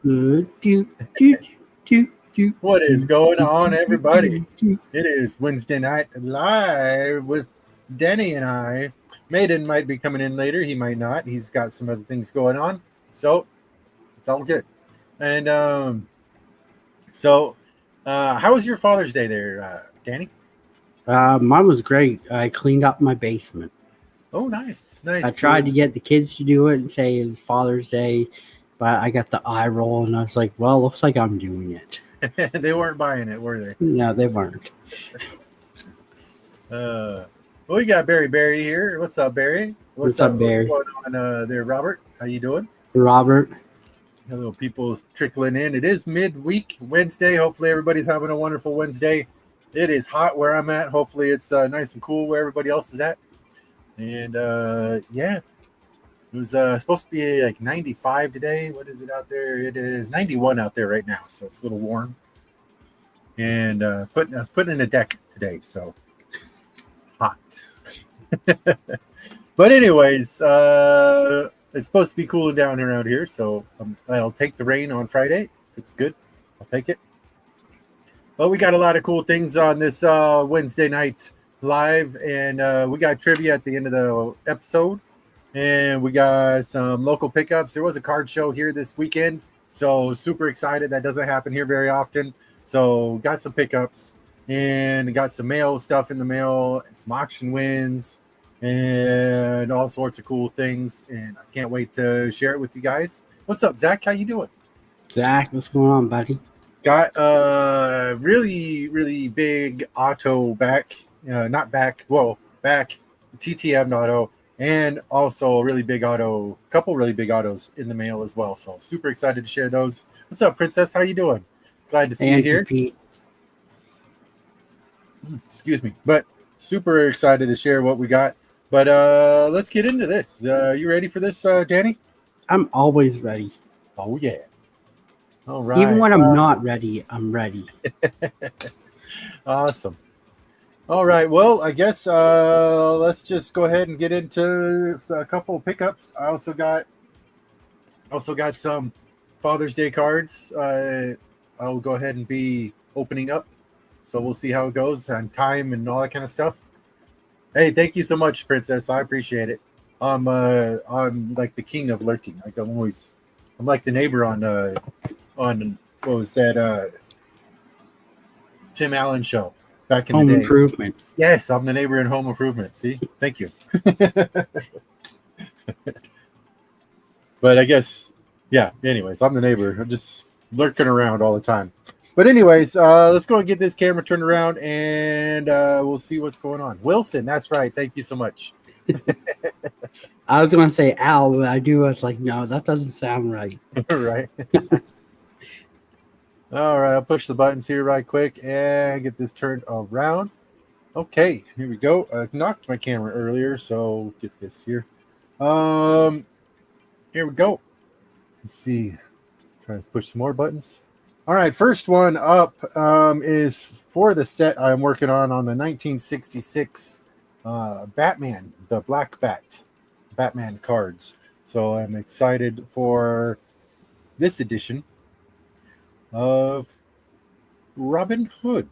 What is going on, everybody? It is Wednesday night live with Denny and I. Maiden might be coming in later. He might not. He's got some other things going on. So it's all good. And how was your Father's Day there, Danny? Mine was great. I cleaned up my basement. Oh, nice. I tried to get the kids to do it and say it was Father's Day, but I got the eye roll and I was like, well, looks like I'm doing it. They weren't buying it, were they? No, they weren't. We got Barry here. What's up, Barry? What's up, Barry? What's going on there, Robert? How you doing? Robert. Hello, people's trickling in. It is midweek Wednesday. Hopefully everybody's having a wonderful Wednesday. It is hot where I'm at. Hopefully it's nice and cool where everybody else is at. And it was supposed to be like 95 today. What is it out there? It is 91 out there right now, so it's a little warm. And I was putting in a deck today, so hot. But anyways, it's supposed to be cooling down around here, so I'll take the rain on Friday. It's good. I'll take it. Well, we got a lot of cool things on this Wednesday night live, and we got trivia at the end of the episode. And we got some local pickups. There was a card show here this weekend, so super excited. That doesn't happen here very often. So got some pickups and got some mail stuff in the mail, some auction wins, and all sorts of cool things. And I can't wait to share it with you guys. What's up, Zach? How you doing? Zach, what's going on, buddy? Got a really, really big auto back. Back TTM auto. And also a really big auto, couple really big autos in the mail as well. So super excited to share those. What's up, Princess? How you doing? Glad to see you here. Pete. Excuse me. But super excited to share what we got. But let's get into this. You ready for this, Danny? I'm always ready. Oh, yeah. All right. Even when I'm not ready, I'm ready. Awesome. All right, well, I guess let's just go ahead and get into a couple of pickups. I also got some Father's Day cards. I'll go ahead and be opening up, so we'll see how it goes on time and all that kind of stuff. Hey, thank you so much, Princess. I appreciate it. I'm like the king of lurking. Like I'm like the neighbor on what was that Tim Allen show. Back in Home the day. Improvement. Yes, I'm the neighbor in Home Improvement. See? Thank you. But I guess, yeah, anyways, I'm the neighbor. I'm just lurking around all the time. But anyways, let's go and get this camera turned around, and we'll see what's going on. Wilson, that's right. Thank you so much. I was going to say Al, but I was like, no, that doesn't sound right. Right. All right, I'll push the buttons here right quick and get this turned around. Okay, here we go. I knocked my camera earlier, so get this here. Here we go. Let's see. Try to push some more buttons. All right, first one up is for the set I'm working on the 1966 Batman, the Black Batman cards. So I'm excited for this edition of Robin Hood.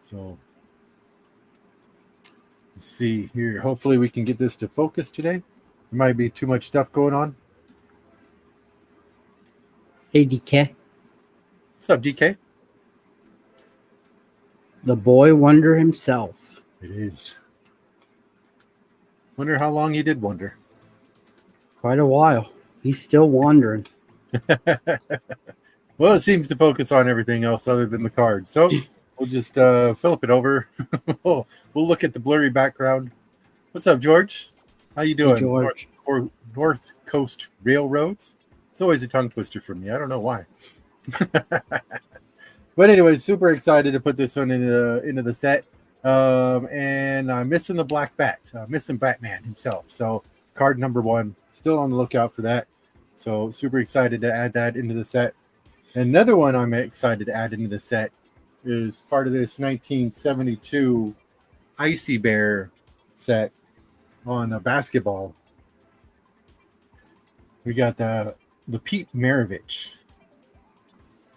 So let's see here. Hopefully we can get this to focus today. There might be too much stuff going on. Hey, DK. What's up, DK? The boy wonder himself. It is. Wonder how long he did wonder. Quite a while. He's still wandering. Well, it seems to focus on everything else other than the card. So we'll just flip it over. we'll look at the blurry background. What's up, George? How you doing? Hey, George. North Coast Railroads. It's always a tongue twister for me. I don't know why. But anyways, super excited to put this one into the set. And I'm missing the Black Bat. Missing Batman himself. So card number 1. Still on the lookout for that. So super excited to add that into the set. Another one I'm excited to add into the set is part of this 1972 Icy Bear set on the basketball. We got the the Pete Maravich.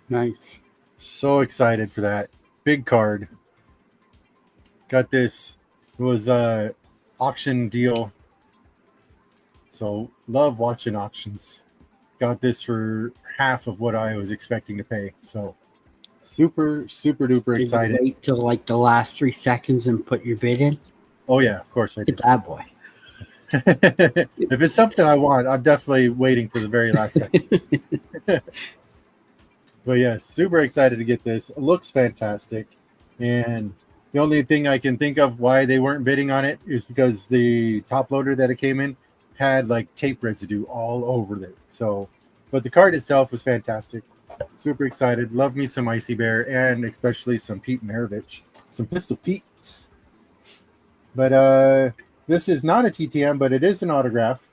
Nice. So excited for that. Big card. Got this. It was a auction deal. So love watching auctions. Got this for half of what I was expecting to pay. So super duper Did excited. you wait till like the last 3 seconds and put your bid in? Oh yeah, of course I Look at did. that boy. If it's something I want, I'm definitely waiting to the very last second. But yeah, super excited to get this. It looks fantastic. And the only thing I can think of why they weren't bidding on it is because the top loader that it came in had like tape residue all over it. So, but the card itself was fantastic. Super excited. Love me some Icy Bear and especially some Pete Maravich, some Pistol Pete. But this is not a TTM, but it is an autograph.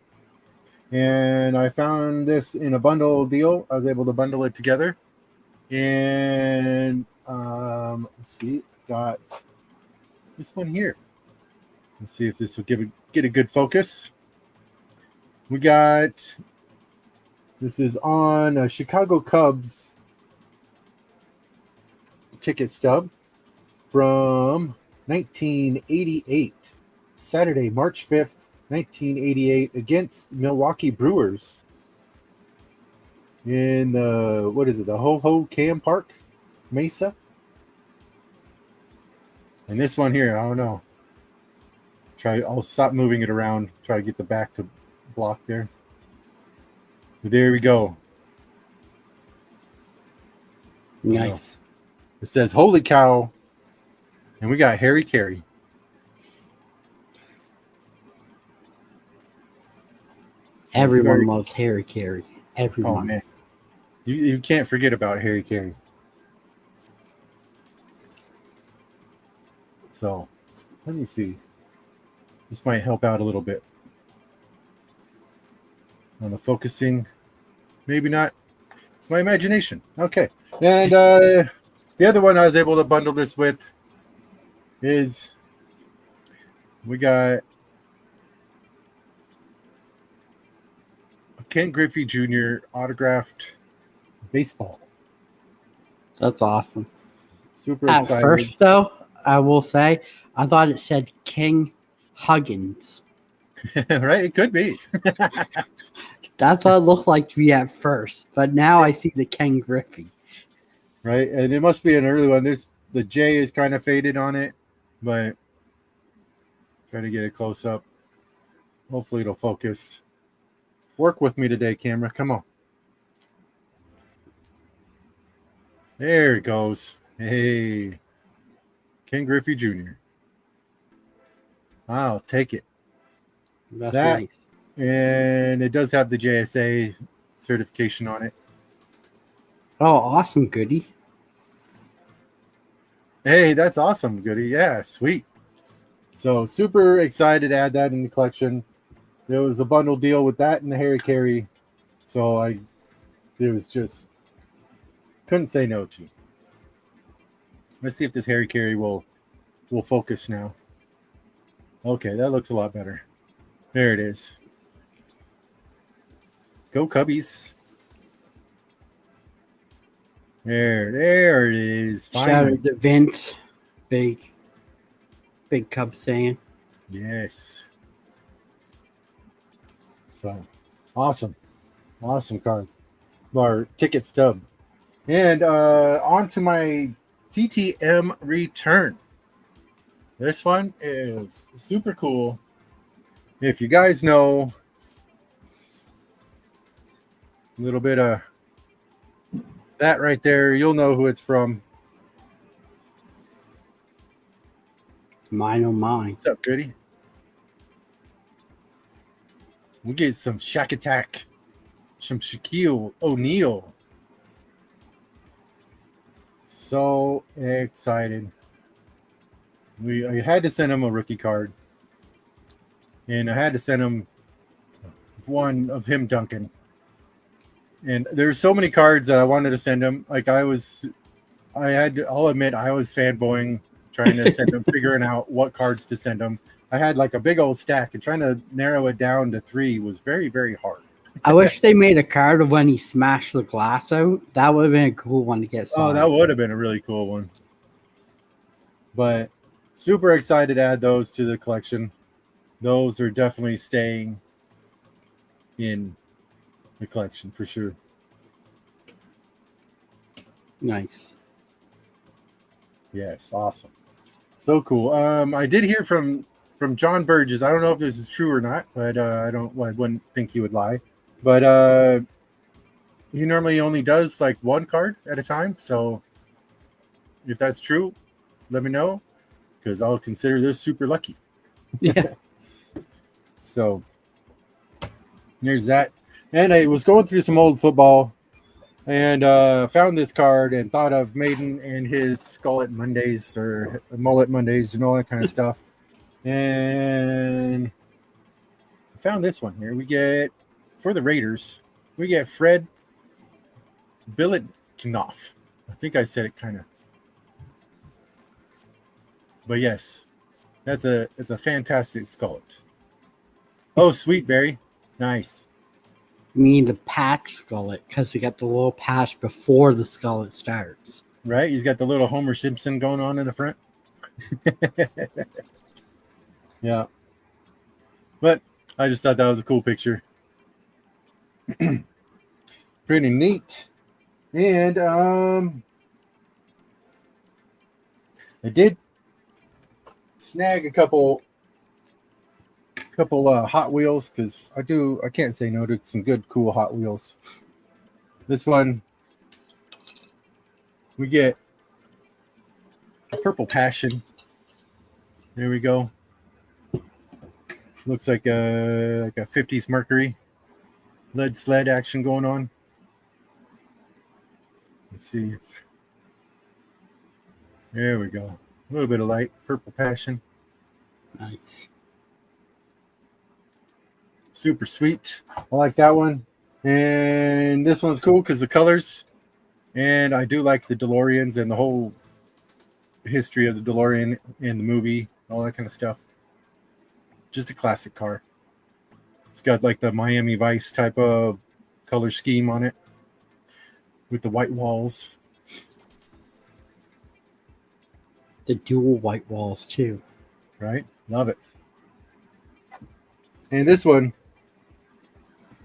And I found this in a bundle deal. I was able to bundle it together. And let's see, got this one here. Let's see if this will get a good focus. We got, this is on a Chicago Cubs ticket stub from 1988, Saturday, March 5th, 1988, against Milwaukee Brewers in the, what is it, the Ho Cam Park, Mesa. And this one here, I don't know. I'll stop moving it around, try to get the back to block there. But there we go. Nice. It says, holy cow. And we got Harry Carey. So Everyone loves Harry Carey. Everyone. Oh, man. You can't forget about Harry Carey. So, let me see. This might help out a little bit. On the focusing. Maybe not. It's my imagination. Okay. And the other one I was able to bundle this with is we got Ken Griffey Jr. autographed baseball. That's awesome. Super At excited. first, though, I will say, I thought it said King Huggins. Right? It could be. That's what it looked like to me at first. But now I see the Ken Griffey. Right? And it must be an early one. The J is kind of faded on it, but try to get it close up. Hopefully it'll focus. Work with me today, camera. Come on. There it goes. Hey. Ken Griffey Jr. I'll take it. That's nice. And it does have the JSA certification on it. Oh, awesome, goodie. Hey, that's awesome, goodie. Yeah, sweet. So super excited to add that in the collection. There was a bundle deal with that and the Harry Carey. So it was just couldn't say no to. Let's see if this Harry Carey will focus now. Okay, that looks a lot better. There it is. Go Cubbies. There it is. Finally. Shout out to Vince. Big Cubs fan. Yes. So, awesome. Awesome card. Our ticket stub. And on to my TTM return. This one is super cool. If you guys know a little bit of that right there, you'll know who it's from. Mine, oh mine. What's up, goodie? We'll get some Shack Attack, some Shaquille O'Neal. So excited. I had to send him a rookie card. And I had to send him one of him dunking. And there's so many cards that I wanted to send him. Like I'll admit I was fanboying, trying to send him, figuring out what cards to send him. I had like a big old stack, and trying to narrow it down to 3 was very, very hard. I wish they made a card of when he smashed the glass out. That would have been a cool one to get signed. Oh, that would have been a really cool one. But super excited to add those to the collection. Those are definitely staying in the collection for sure. Nice. Yes, awesome. So cool. I did hear from John Burgess. I don't know if this is true or not, but I wouldn't think he would lie. But he normally only does like one card at a time. So if that's true, let me know, because I'll consider this super lucky. Yeah. So there's that. And I was going through some old football and found this card and thought of Maiden and his Skullet Mondays or Mullet Mondays and all that kind of stuff. And I found this one here. We get, for the Raiders, we get Fred Billitnoff. I think I said it kind of. But yes, it's a fantastic skullet. Oh, sweet berry. Nice. You mean the patch skullet, because they got the little patch before the skullet starts. Right? He's got the little Homer Simpson going on in the front. Yeah. But I just thought that was a cool picture. Pretty neat. And I did snag a couple Hot Wheels, because I can't say no to some good cool Hot Wheels. This one, we get a Purple Passion. There we go. Looks like a 50s Mercury lead sled action going on. Let's see if, there we go. A little bit of light, Purple Passion. Nice. Super sweet. I like that one. And this one's cool because the colors. And I do like the DeLoreans and the whole history of the DeLorean in the movie, all that kind of stuff. Just a classic car. It's got like the Miami Vice type of color scheme on it with the white walls. The dual white walls too. Right? Love it. And this one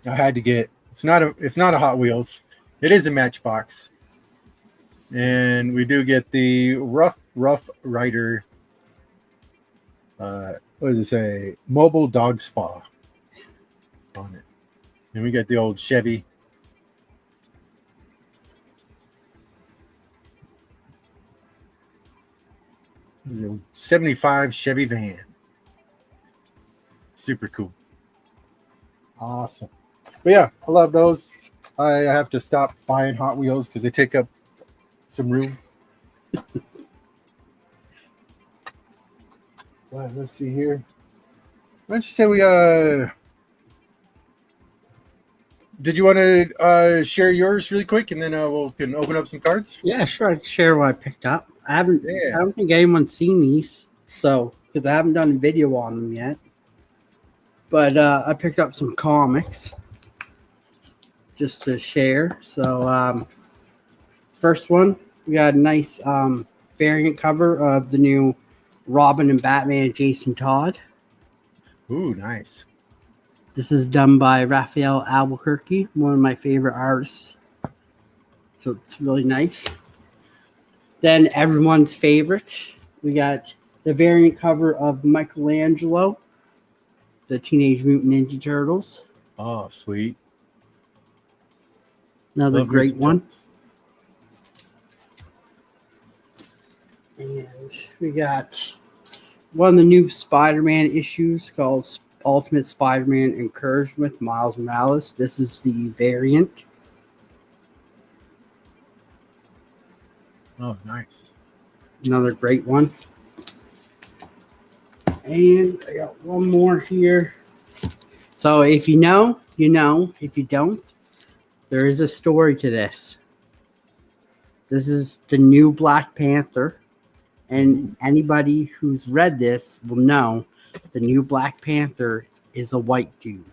I had to get. It's not a Hot Wheels. It is a Matchbox. And we do get the Rough Rider, what does it say? Mobile Dog Spa on it. And we got the old Chevy. The 75 Chevy van. Super cool. Awesome. But yeah, I love those. I have to stop buying Hot Wheels because they take up some room. Well, let's see here. Why don't you say we did you want to share yours really quick, and then we can open up some cards? Yeah, sure. I can share what I picked up. I don't think anyone's seen these, so because I haven't done a video on them yet. But I picked up some comics just to share. So first one, we got a nice variant cover of the new Robin and Batman Jason Todd. Ooh, nice. This is done by Raphael Albuquerque, one of my favorite artists. So it's really nice. Then everyone's favorite, we got the variant cover of Michelangelo, the Teenage Mutant Ninja Turtles. Oh, sweet. Another Love great one. Turtles. And we got one of the new Spider-Man issues called Ultimate Spider-Man Incursion with Miles Morales. This is the variant. Oh, nice. Another great one. And I got one more here. So if you know, you know. If you don't, there is a story to this. This is the new Black Panther. And anybody who's read this will know the new Black Panther is a white dude.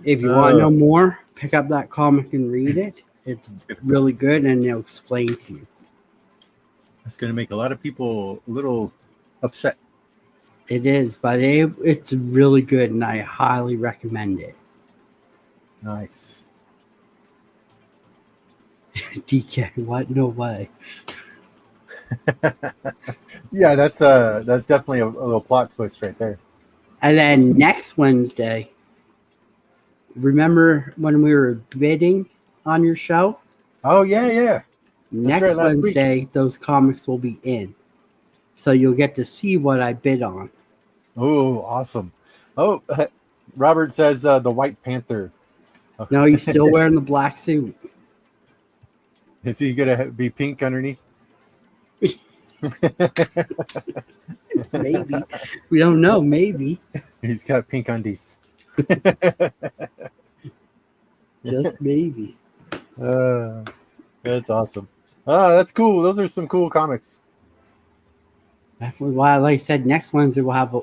If you want to know more, pick up that comic and read it. It's really good, and it'll explain to you. It's going to make a lot of people a little upset. It is, but it's really good, and I highly recommend it. Nice. DK, what? No way. Yeah, that's definitely a little plot twist right there. And then next Wednesday, remember when we were bidding on your show? Oh yeah. Next Wednesday, those comics will be in, so you'll get to see what I bid on. Oh, awesome! Oh, Robert says the White Panther. No, he's still wearing the black suit. Is he gonna be pink underneath? Maybe. We don't know. Maybe. He's got pink undies. Just maybe. That's awesome. That's cool. Those are some cool comics. Definitely. Well, like I said, next Wednesday we'll have a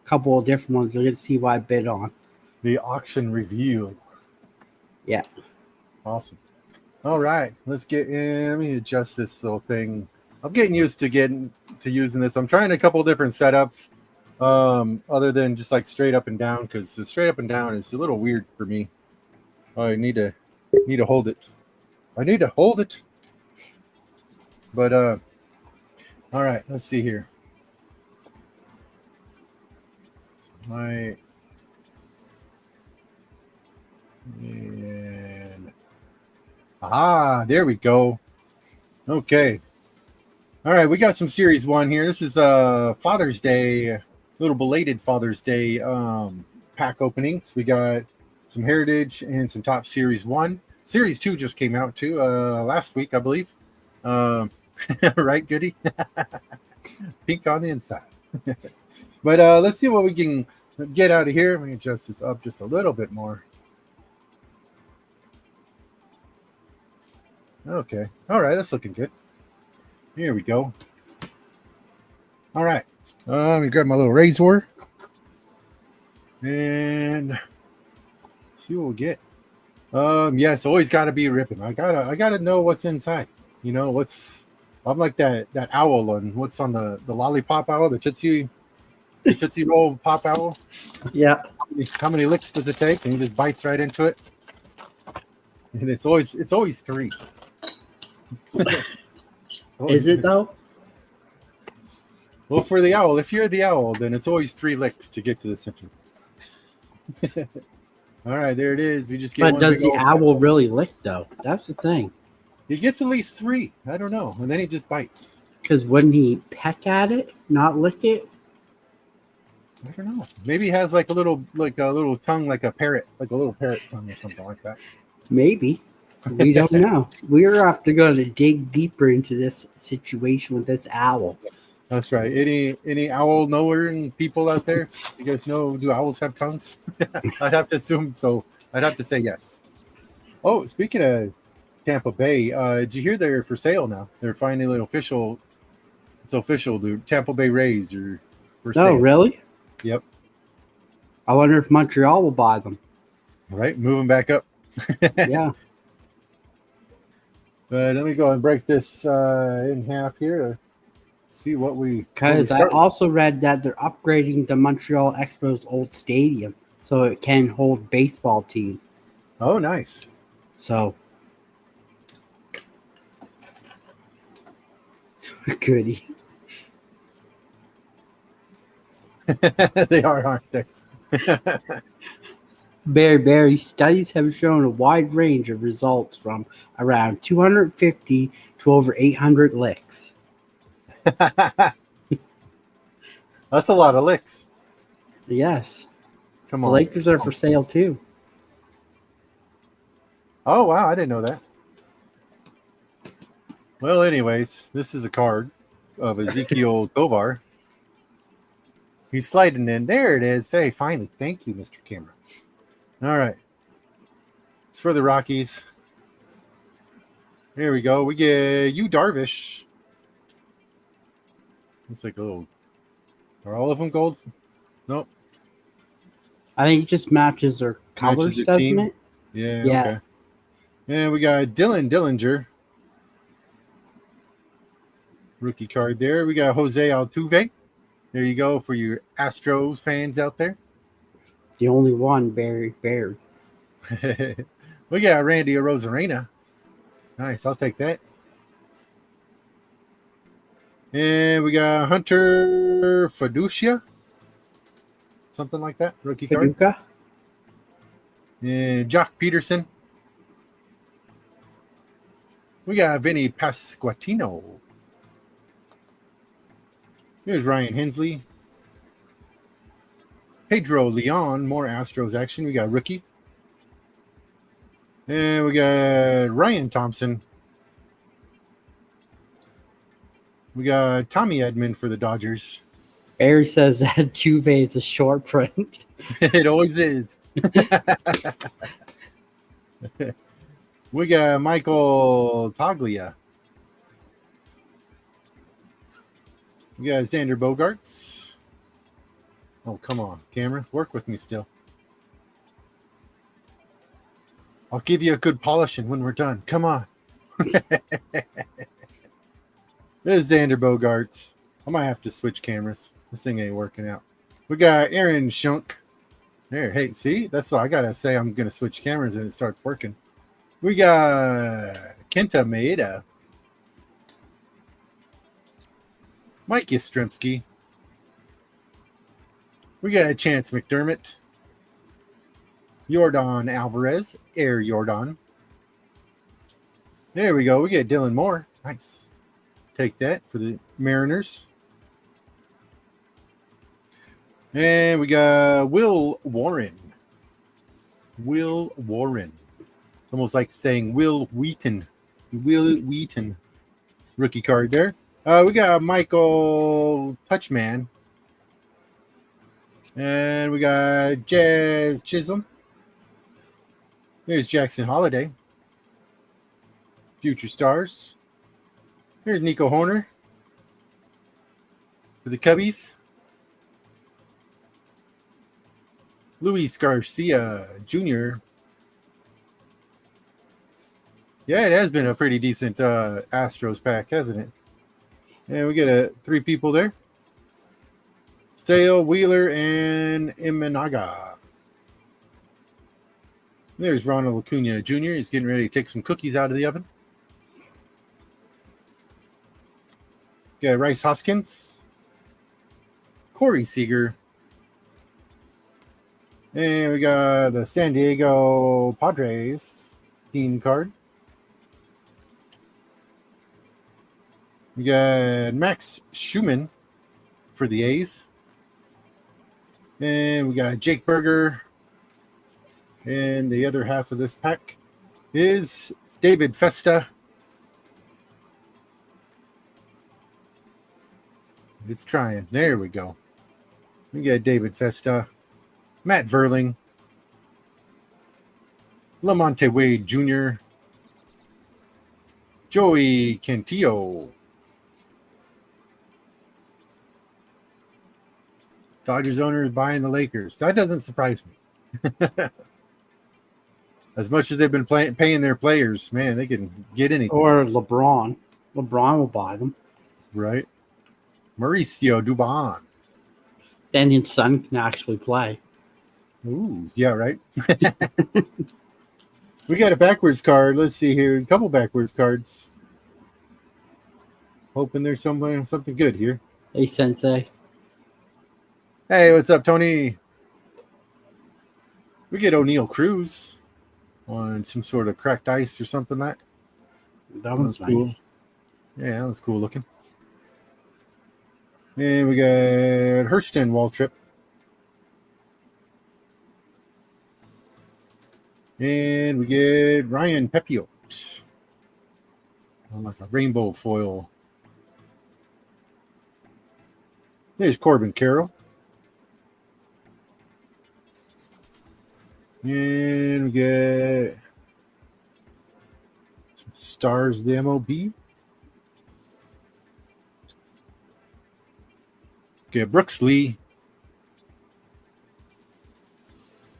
couple of different ones. You'll get to see what I bid on. The auction review. Yeah. Awesome. All right. Let's get in. Let me adjust this little thing. I'm getting used to using this. I'm trying a couple different setups, other than just like straight up and down, because the straight up and down is a little weird for me. Oh, I need to hold it. I need to hold it. But all right, let's see here. There we go. Okay. All right, we got some Series 1 here. This is Father's Day, a little belated Father's Day pack openings. We got some Heritage and some Top Series 1. Series 2 just came out too last week, I believe. Right, Goody? Pink on the inside. But let's see what we can get out of here. Let me adjust this up just a little bit more. Okay. All right, that's looking good. Here we go. All right. Let me grab my little razor and see what we'll get. Yes, always got to be ripping. I gotta know what's inside. You know I'm like that owl on what's on the lollipop owl, the Tootsie Roll pop owl. Yeah. How many licks does it take? And he just bites right into it. And it's always 3. Is it though? Well, for the owl, if you're the owl, then it's always 3 licks to get to the center. All right, there it is. We just get. But does the owl really lick though? That's the thing. He gets at least 3. I don't know, and then he just bites. Because wouldn't he peck at it, not lick it? I don't know. Maybe he has like a little tongue, like a parrot, like a little parrot tongue or something like that. Maybe. We don't know. We're have to go to dig deeper into this situation with this owl. That's right. Any owl knowing people out there? You guys know, do owls have tongues? I'd have to assume so. I'd have to say yes. Oh, speaking of Tampa Bay, did you hear they're for sale now? They're finally official. It's official. The Tampa Bay Rays are for sale. Oh, really? Yep. I wonder if Montreal will buy them. Right, moving back up. Yeah. But let me go and break this in half here to see what we. Because I also read that they're upgrading the Montreal Expos old stadium so it can hold baseball team. Oh, nice. So. Goody. They are, aren't they? Barry, studies have shown a wide range of results from around 250 to over 800 licks. That's a lot of licks. Yes. Come on. The Lakers are for sale too. Oh, wow. I didn't know that. Well, anyways, this is a card of Ezekiel Tovar. He's sliding in. There it is. Hey, finally. Thank you, Mr. Camera. All right. It's for the Rockies. Here we go. We get Yu Darvish. Looks like a little. Are all of them gold? Nope. I think it just matches their colors, Matches their doesn't team. it? Yeah. Yeah. Okay. And we got Dylan Dillinger. Rookie card there. We got Jose Altuve. There you go for your Astros fans out there. The only one, Barry. We got Randy Arozarena. Nice. I'll take that. And we got Hunter Fiducia. Something like that. Rookie card. Paducah. And Jock Peterson. We got Vinny Pasquantino. Here's Ryan Hensley. Pedro Leon. More Astros action. We got rookie. And we got Ryan Thompson. We got Tommy Edman for the Dodgers. Barry says that Tuve is a short print. It always is. We got Michael Toglia. We got Xander Bogaerts. Oh, come on, camera. Work with me still. I'll give you a good polishing when we're done. Come on. This is Xander Bogaerts. I might have to switch cameras. This thing ain't working out. We got Aaron Schunk. There, hey, see? That's why I got to say I'm going to switch cameras and it starts working. We got Kenta Maeda. Mike Yastrzemski. We got Chance McDermott. Yordan Alvarez. Air Yordan. There we go. We get Dylan Moore. Nice. Take that for the Mariners. And we got Will Warren. Will Warren. It's almost like saying Will Wheaton. Will Wheaton. Rookie card there. We got Michael Touchman. And we got Jazz Chisholm. There's Jackson Holiday. Future Stars. Here's Nico Hoerner for the Cubbies. Luis Garcia Jr. Yeah, it has been a pretty decent Astros pack, hasn't it? And we get 3 people there. Sale, Wheeler, and Imanaga. There's Ronald Acuna Jr. He's getting ready to take some cookies out of the oven. Got Rice Hoskins, Corey Seager, and we got the San Diego Padres team card. We got Max Schumann for the A's, and we got Jake Berger. And the other half of this pack is David Festa. It's trying. There we go. We got David Festa, Matt Verling, Lamonte Wade Jr., Joey Cantillo. Dodgers owner is buying the Lakers. That doesn't surprise me. As much as they've been paying their players, man, they can get anything. Or LeBron. LeBron will buy them. Right. Mauricio Dubon. Then his son can actually play. Ooh, yeah, right. We got a backwards card. Let's see here. A couple backwards cards. Hoping there's something good here. Hey, Sensei. Hey, what's up, Tony? We get O'Neal Cruz on some sort of cracked ice or something like that. That one's nice. Cool. Yeah, that was cool looking. And we got Hurston Waltrip. And we get Ryan Pepiot. Like a rainbow foil. There's Corbin Carroll. And we get some stars of the MLB. Get Brooks Lee.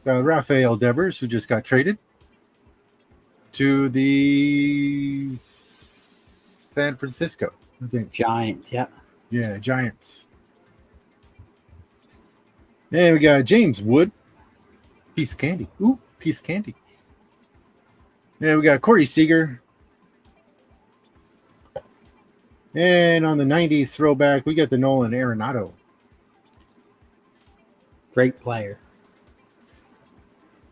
Rafael Devers, who just got traded to the San Francisco, I think. Giants, yeah. Yeah, Giants. And we got James Wood. Piece of candy. Ooh, piece of candy. And we got Corey Seager. And on the 90s throwback, we got the Nolan Arenado. Great player.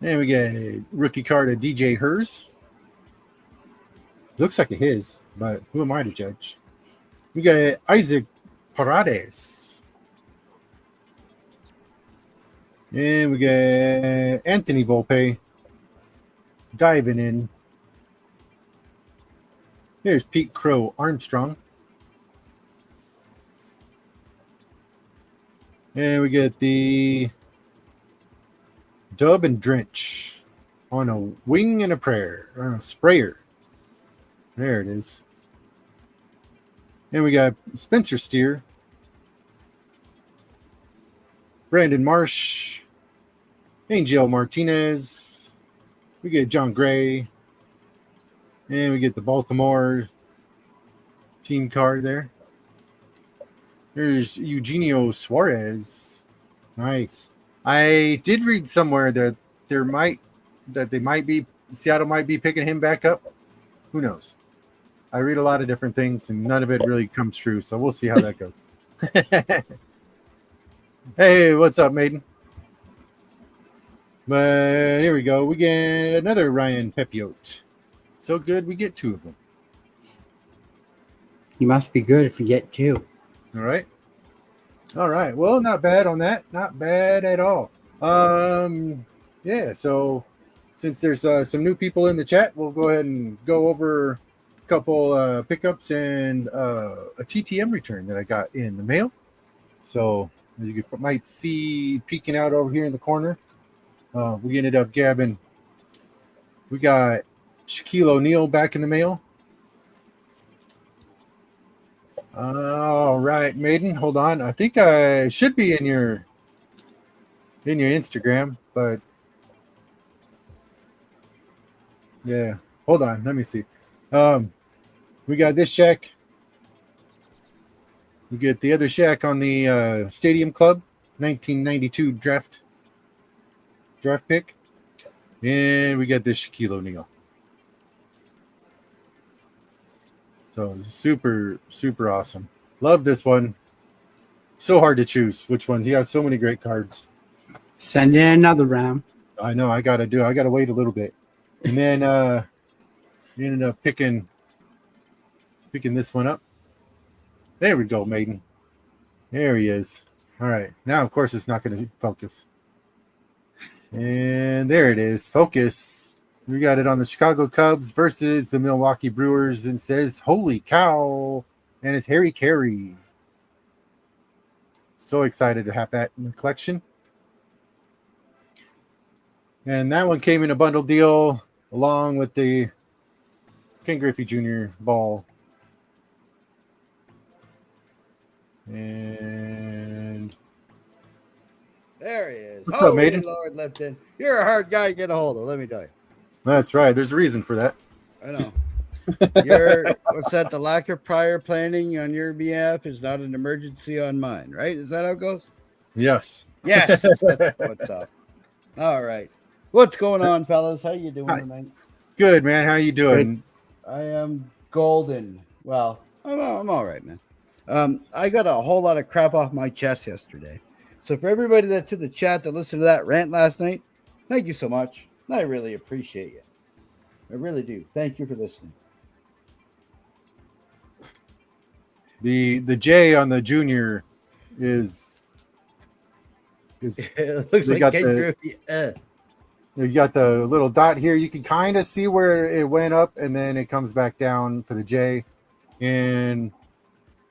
And we got rookie card of DJ Hers. Looks like a his, but who am I to judge? We got Isaac Paredes. And we got Anthony Volpe diving in. Here's Pete Crow Armstrong. And we get the Dub and Drench on a wing and a prayer, or a sprayer. There it is. And we got Spencer Steer, Brandon Marsh, Angel Martinez. We get John Gray. And we get the Baltimore team card there. There's Eugenio Suarez. Nice. I did read somewhere that Seattle might be picking him back up. Who knows? I read a lot of different things and none of it really comes true, so we'll see how that goes. Hey, what's up, Maiden? But here we go. We get another Ryan Pepiote. So good, we get two of them. He must be good if you get two. All right. Well, not bad on that. Not bad at all. Yeah, so since there's some new people in the chat, we'll go ahead and go over a couple pickups and a TTM return that I got in the mail. So as you might see peeking out over here in the corner, we ended up grabbing. We got Shaquille O'Neal back in the mail. All right, Maiden, hold on. I think I should be in your Instagram, but yeah, hold on. Let me see. We got this Shaq. We get the other Shaq on the Stadium Club 1992 draft pick, and we got this Shaquille O'Neal. So super, super awesome. Love this one. So hard to choose which ones. He has so many great cards. Send in another round. I know. I gotta wait a little bit. And then we ended up picking this one up. There we go, Maiden. There he is. All right. Now, of course, it's not going to focus. And there it is. Focus. We got it on the Chicago Cubs versus the Milwaukee Brewers, and says, holy cow. And it's Harry Carey. So excited to have that in the collection. And that one came in a bundle deal along with the Ken Griffey Jr. ball. And there he is. What's up, Maiden? Lord Lipton. You're a hard guy to get a hold of, let me tell you. That's right. There's a reason for that. I know. What's that? The lack of prior planning on your behalf is not an emergency on mine, right? Is that how it goes? Yes. Yes. That's what's up. All right. What's going on, fellas? How you doing tonight? Good, man. How you doing? I am golden. Well, I'm all right, man. I got a whole lot of crap off my chest yesterday. So for everybody that's in the chat that listened to that rant last night, thank you so much. I really appreciate you. I really do. Thank you for listening. The J on the junior is it looks like you got the little dot here. You can kind of see where it went up and then it comes back down for the J, and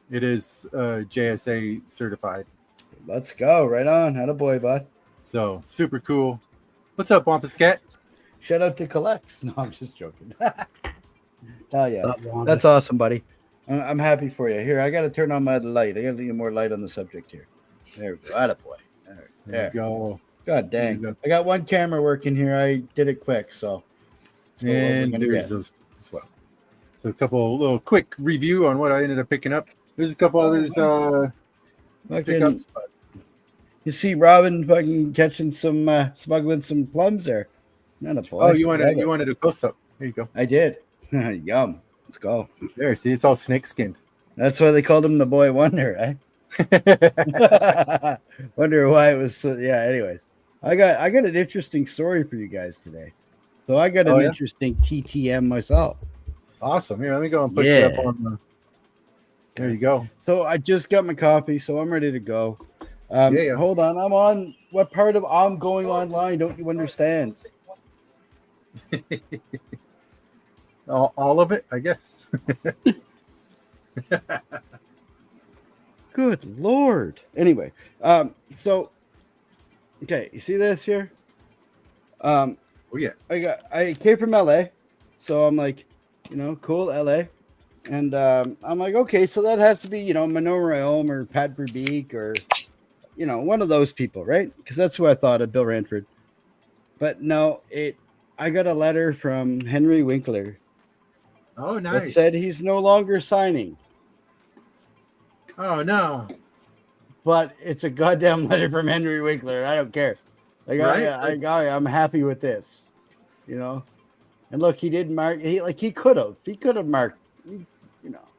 it is JSA certified. Let's go. Right on. Attaboy, bud. So super cool. What's up, Wampus Cat? Shout out to Collects. No, I'm just joking. Hell yeah. That's awesome, buddy. I'm happy for you. Here, I got to turn on my light. I got to get more light on the subject here. There we go. Attaboy. There we go. God dang. I got one camera working here. I did it quick, so. And there's those as well. So a little quick review on what I ended up picking up. There's a couple others pickups. You see Robin fucking catching some smuggling some plums there. Not a boy. Oh, you wanted a close up. There you go. I did. Yum. Let's go. There, see, it's all snake skinned. That's why they called him the Boy Wonder, eh? Wonder why it was so, yeah, anyways. I got an interesting story for you guys today. So I got an interesting TTM myself. Awesome. Here, let me go and put you up on the. There you go. So I just got my coffee, so I'm ready to go. Hold on. I'm on what part of I'm going online? Don't you understand? all of it, I guess. Good Lord. Anyway, so okay, you see this here? Oh yeah. I came from LA, so I'm like, cool LA. And I'm like, okay, so that has to be, Manolo Rayom or Pat Verbeek or one of those people, right? Because that's who I thought of, Bill Ranford. But no, I got a letter from Henry Winkler. Oh, nice. That said he's no longer signing. Oh no. But it's a goddamn letter from Henry Winkler. I don't care. Like, right? I'm happy with this. And look, he didn't mark. He could have. He could have marked.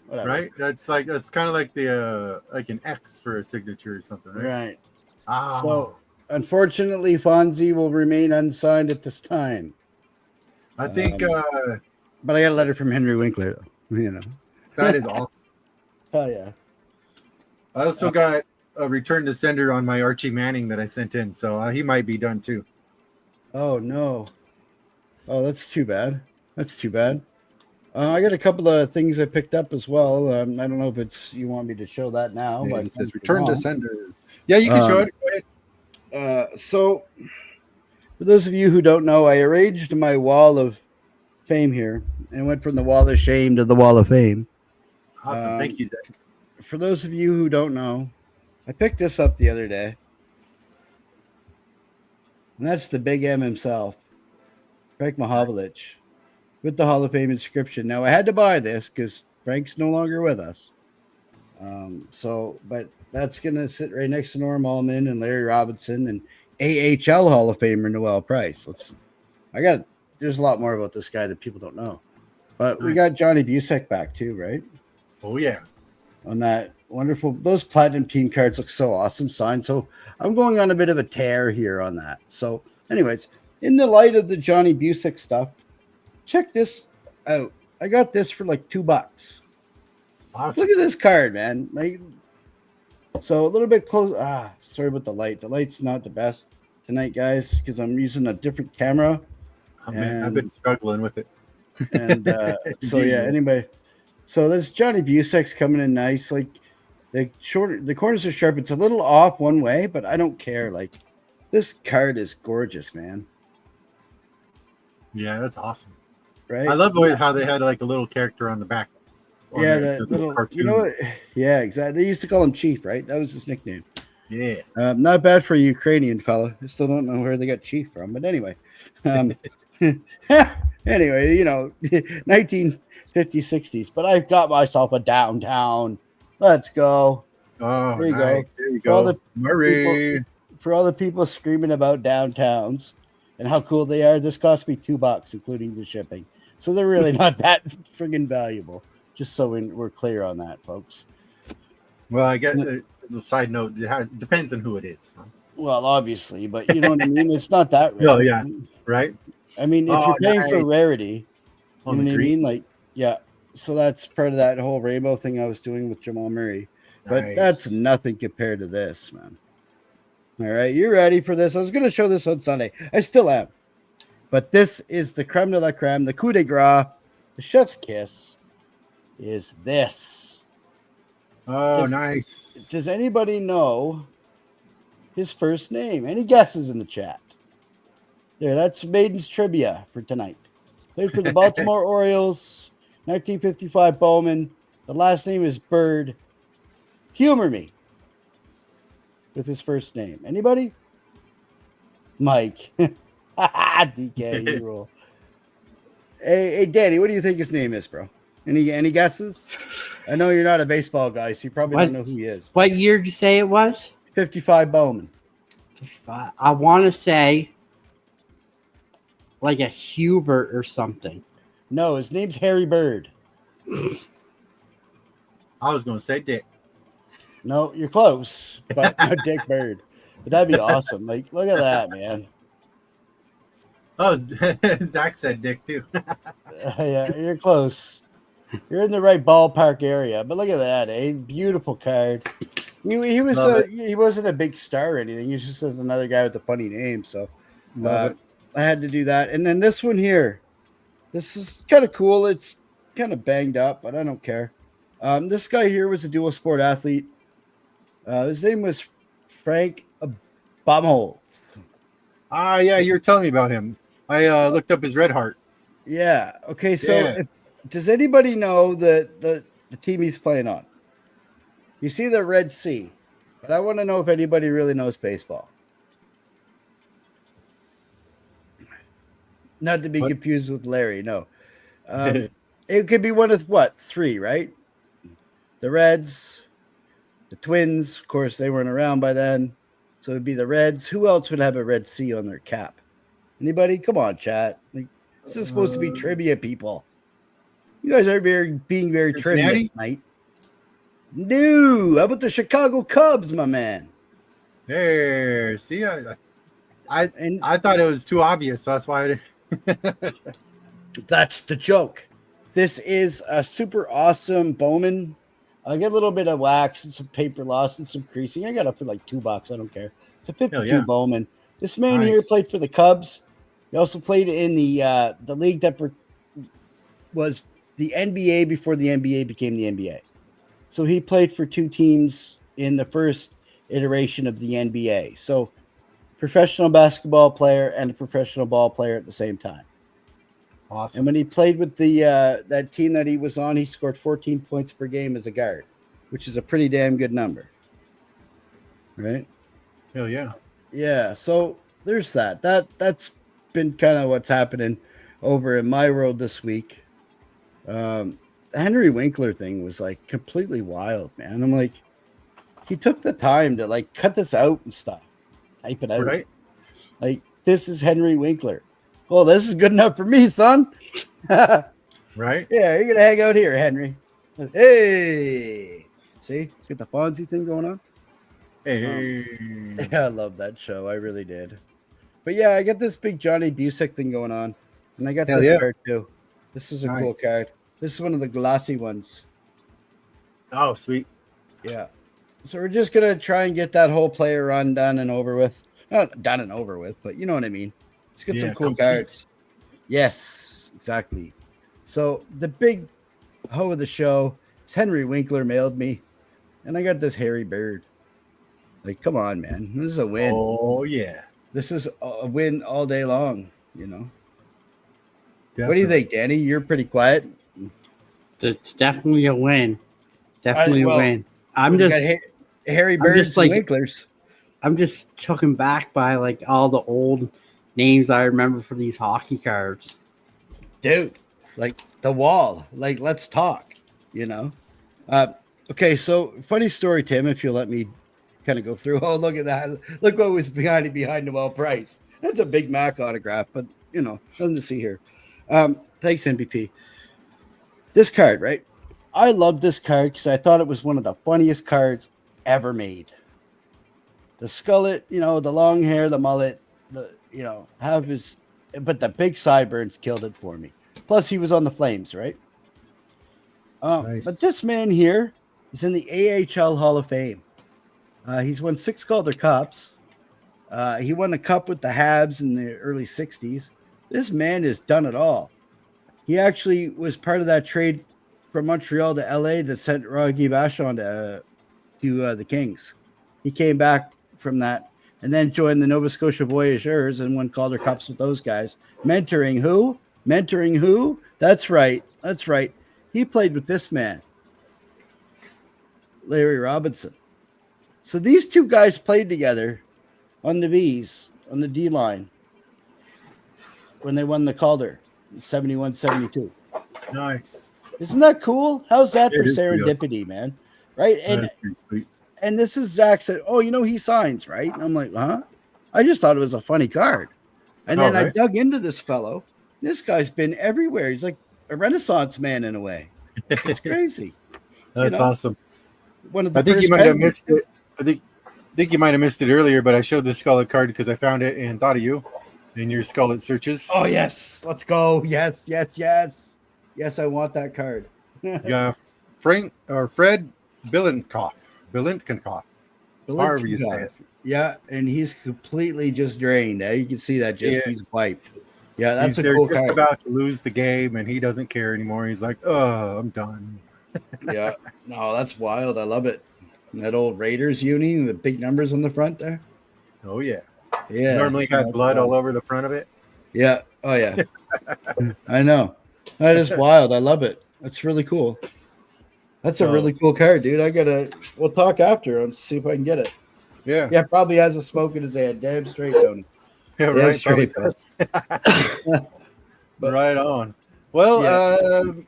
Whatever. Right. That's kind of like the like an X for a signature or something. Right. Right. So unfortunately, Fonzie will remain unsigned at this time. I think. But I got a letter from Henry Winkler. That is awesome. Oh yeah. I also got a return to sender on my Archie Manning that I sent in, so he might be done too. Oh no. Oh, that's too bad. I got a couple of things I picked up as well. I don't know if you want me to show that now, but it says return to sender. Yeah, you can show it. Go ahead. So, for those of you who don't know, I arranged my wall of fame here and went from the wall of shame to the wall of fame. Awesome. Thank you, Zach. For those of you who don't know, I picked this up the other day. And that's the Big M himself, Frank Mahovlich, with the Hall of Fame inscription. Now, I had to buy this because Frank's no longer with us. But that's going to sit right next to Norm Allman and Larry Robinson and AHL Hall of Famer Noel Price. There's a lot more about this guy that people don't know. But we got Johnny Busick back too, right? Oh, yeah. On that wonderful, those platinum team cards look so awesome signed. So I'm going on a bit of a tear here on that. So, anyways, in the light of the Johnny Busick stuff, check this out. I got this for like $2. Awesome. Look at this card, man. So a little bit close. Sorry about the light. The light's not the best tonight, guys, because I'm using a different camera. I've been struggling with it. And anyway. So there's Johnny Busick's coming in nice. Like the corners are sharp. It's a little off one way, but I don't care. Like this card is gorgeous, man. Yeah, that's awesome. Right? I love how they had like a little character on the back. Yeah, the little cartoon. Yeah, exactly. They used to call him Chief, right? That was his nickname. Yeah. Not bad for a Ukrainian fella. I still don't know where they got Chief from, but anyway. Anyway, 1950s, 60s. But I've got myself a downtown. Let's go. Oh, there you nice. go. There you go. For all the people screaming about downtowns and how cool they are, this cost me $2, including the shipping. So they're really not that friggin' valuable. Just so we're clear on that, folks. Well, I guess the side note, it depends on who it is. Huh? Well, obviously, but you know what I mean? It's not that rare. Oh, yeah. Right? I mean, if you're paying for rarity, you know what I mean? Like, yeah. So that's part of that whole rainbow thing I was doing with Jamal Murray. But that's nothing compared to this, man. All right. You ready for this? I was going to show this on Sunday. I still am. But this is the creme de la creme, the coup de grace, the chef's kiss is this. Oh, nice. Does anybody know his first name? Any guesses in the chat? There, that's Maiden's trivia for tonight. Played for the Baltimore Orioles, 1955 Bowman. The last name is Bird. Humor me with his first name. Anybody? Mike. DK, you rule. Hey, Danny, what do you think his name is, bro? Any guesses? I know you're not a baseball guy, so you probably don't know who he is. What year did you say it was? 55 Bowman. 55. I want to say like a Hubert or something. No, his name's Harry Bird. I was going to say Dick. No, you're close, but no, Dick Bird. But that'd be awesome. Like, look at that, man. Oh, Zach said Dick too. Yeah, you're close. You're in the right ballpark area. But look at that, eh? Beautiful card. He wasn't a big star or anything. He was just another guy with a funny name. So I had to do that. And then this one here. This is kind of cool. It's kind of banged up, but I don't care. This guy here was a dual sport athlete. His name was Frank Bumholz. Yeah, you were telling me about him. I looked up his red heart. Yeah. Okay. So, does anybody know the team he's playing on? You see the Red Sea, but I want to know if anybody really knows baseball. Not to be confused with Larry. No. It could be one of what? 3, right? The Reds, the Twins. Of course, they weren't around by then. So it'd be the Reds. Who else would have a Red Sea on their cap? Anybody? Come on, chat. Like, this is supposed to be trivia, people. You guys are being very trivia tonight. No. How about the Chicago Cubs, my man? There. See, I thought it was too obvious. So that's why I didn't. That's the joke. This is a super awesome Bowman. I get a little bit of wax and some paper loss and some creasing. I got it for like $2. I don't care. It's a 52 Bowman. This man here played for the Cubs. He also played in the league that was the NBA before the NBA became the NBA. So he played for 2 teams in the first iteration of the NBA. So professional basketball player and a professional ball player at the same time. Awesome. And when he played with the that team that he was on, he scored 14 points per game as a guard, which is a pretty damn good number. Right? Hell yeah. Yeah, so there's that. That's been kind of what's happening over in my world this week. The Henry Winkler thing was like completely wild, man. I'm like, he took the time to like cut this out and stuff, type it out. Right. Like, this is Henry Winkler. Well, this is good enough for me, son. Right? Yeah, you're gonna hang out here, Henry. Hey, see, get the Fonzie thing going on. Hey, yeah, I love that show. I really did. But yeah, I got this big Johnny Busick thing going on, and I got this card too. This is a cool card. This is one of the glossy ones. Oh, sweet. Yeah. So we're just gonna try and get that whole player run done and over with. Not done and over with, but you know what I mean. Let's get some cool cards. Yes, exactly. So the big hoe of the show is Henry Winkler mailed me, and I got this Harry Bird. Like, come on, man. This is a win. Oh, yeah. This is a win all day long, you know. Definitely. What do you think, Danny? You're pretty quiet. It's definitely a win. Definitely a win. I'm just Harry Birds and Winklers. I'm just taken back by like all the old names I remember for these hockey cards. Dude, like the wall. Like, let's talk, you know. Okay, so funny story, Tim, if you'll let me kind of go through. Oh, look at that. Look what was behind Noel Price. That's a Big Mac autograph, but you know, nothing to see here. Thanks, NBP. This card, right? I love this card because I thought it was one of the funniest cards ever made. The skullet, you know, the long hair, the mullet, but the big sideburns killed it for me. Plus, he was on the Flames, right? Nice. But this man here is in the AHL Hall of Fame. He's won 6 Calder Cups. He won a cup with the Habs in the early 60s. This man has done it all. He actually was part of that trade from Montreal to LA that sent Rocky Vachon to the Kings. He came back from that and then joined the Nova Scotia Voyageurs and won Calder Cups with those guys. Mentoring who? That's right. He played with this man, Larry Robinson. So these two guys played together on the V's on the D line when they won the Calder in 71-72. Nice. Isn't that cool? How's that for It is pretty serendipity, man? Right? And That's pretty sweet. and this is Zach said, "Oh, he signs, right?" And I'm like, "Huh?" I just thought it was a funny card. And then I dug into this fellow. This guy's been everywhere. He's like a Renaissance man in a way. It's crazy. That's awesome. One of the I think you might have missed it. I think you might have missed it earlier, but I showed the Scarlet card because I found it and thought of you in your Scarlet searches. Oh yes, let's go. Yes. Yes, I want that card. Yeah, Fred Bilenkoff. However you say it. Yeah, and he's completely just drained. You can see that he's wiped. Yeah, that's They're just about to lose the game, and he doesn't care anymore. He's like, "Oh, I'm done." Yeah, no, that's wild. I love it. And that old Raiders uni, the big numbers on the front there. Oh yeah. Normally had blood all over the front of it. Yeah. Oh yeah. I know. That is wild. I love it. That's really cool. That's a really cool card, dude. We'll talk after and see if I can get it. Yeah. Yeah, probably has a smoke in his head. Damn straight, Tony. Yeah, right. Straight. Right on. Well,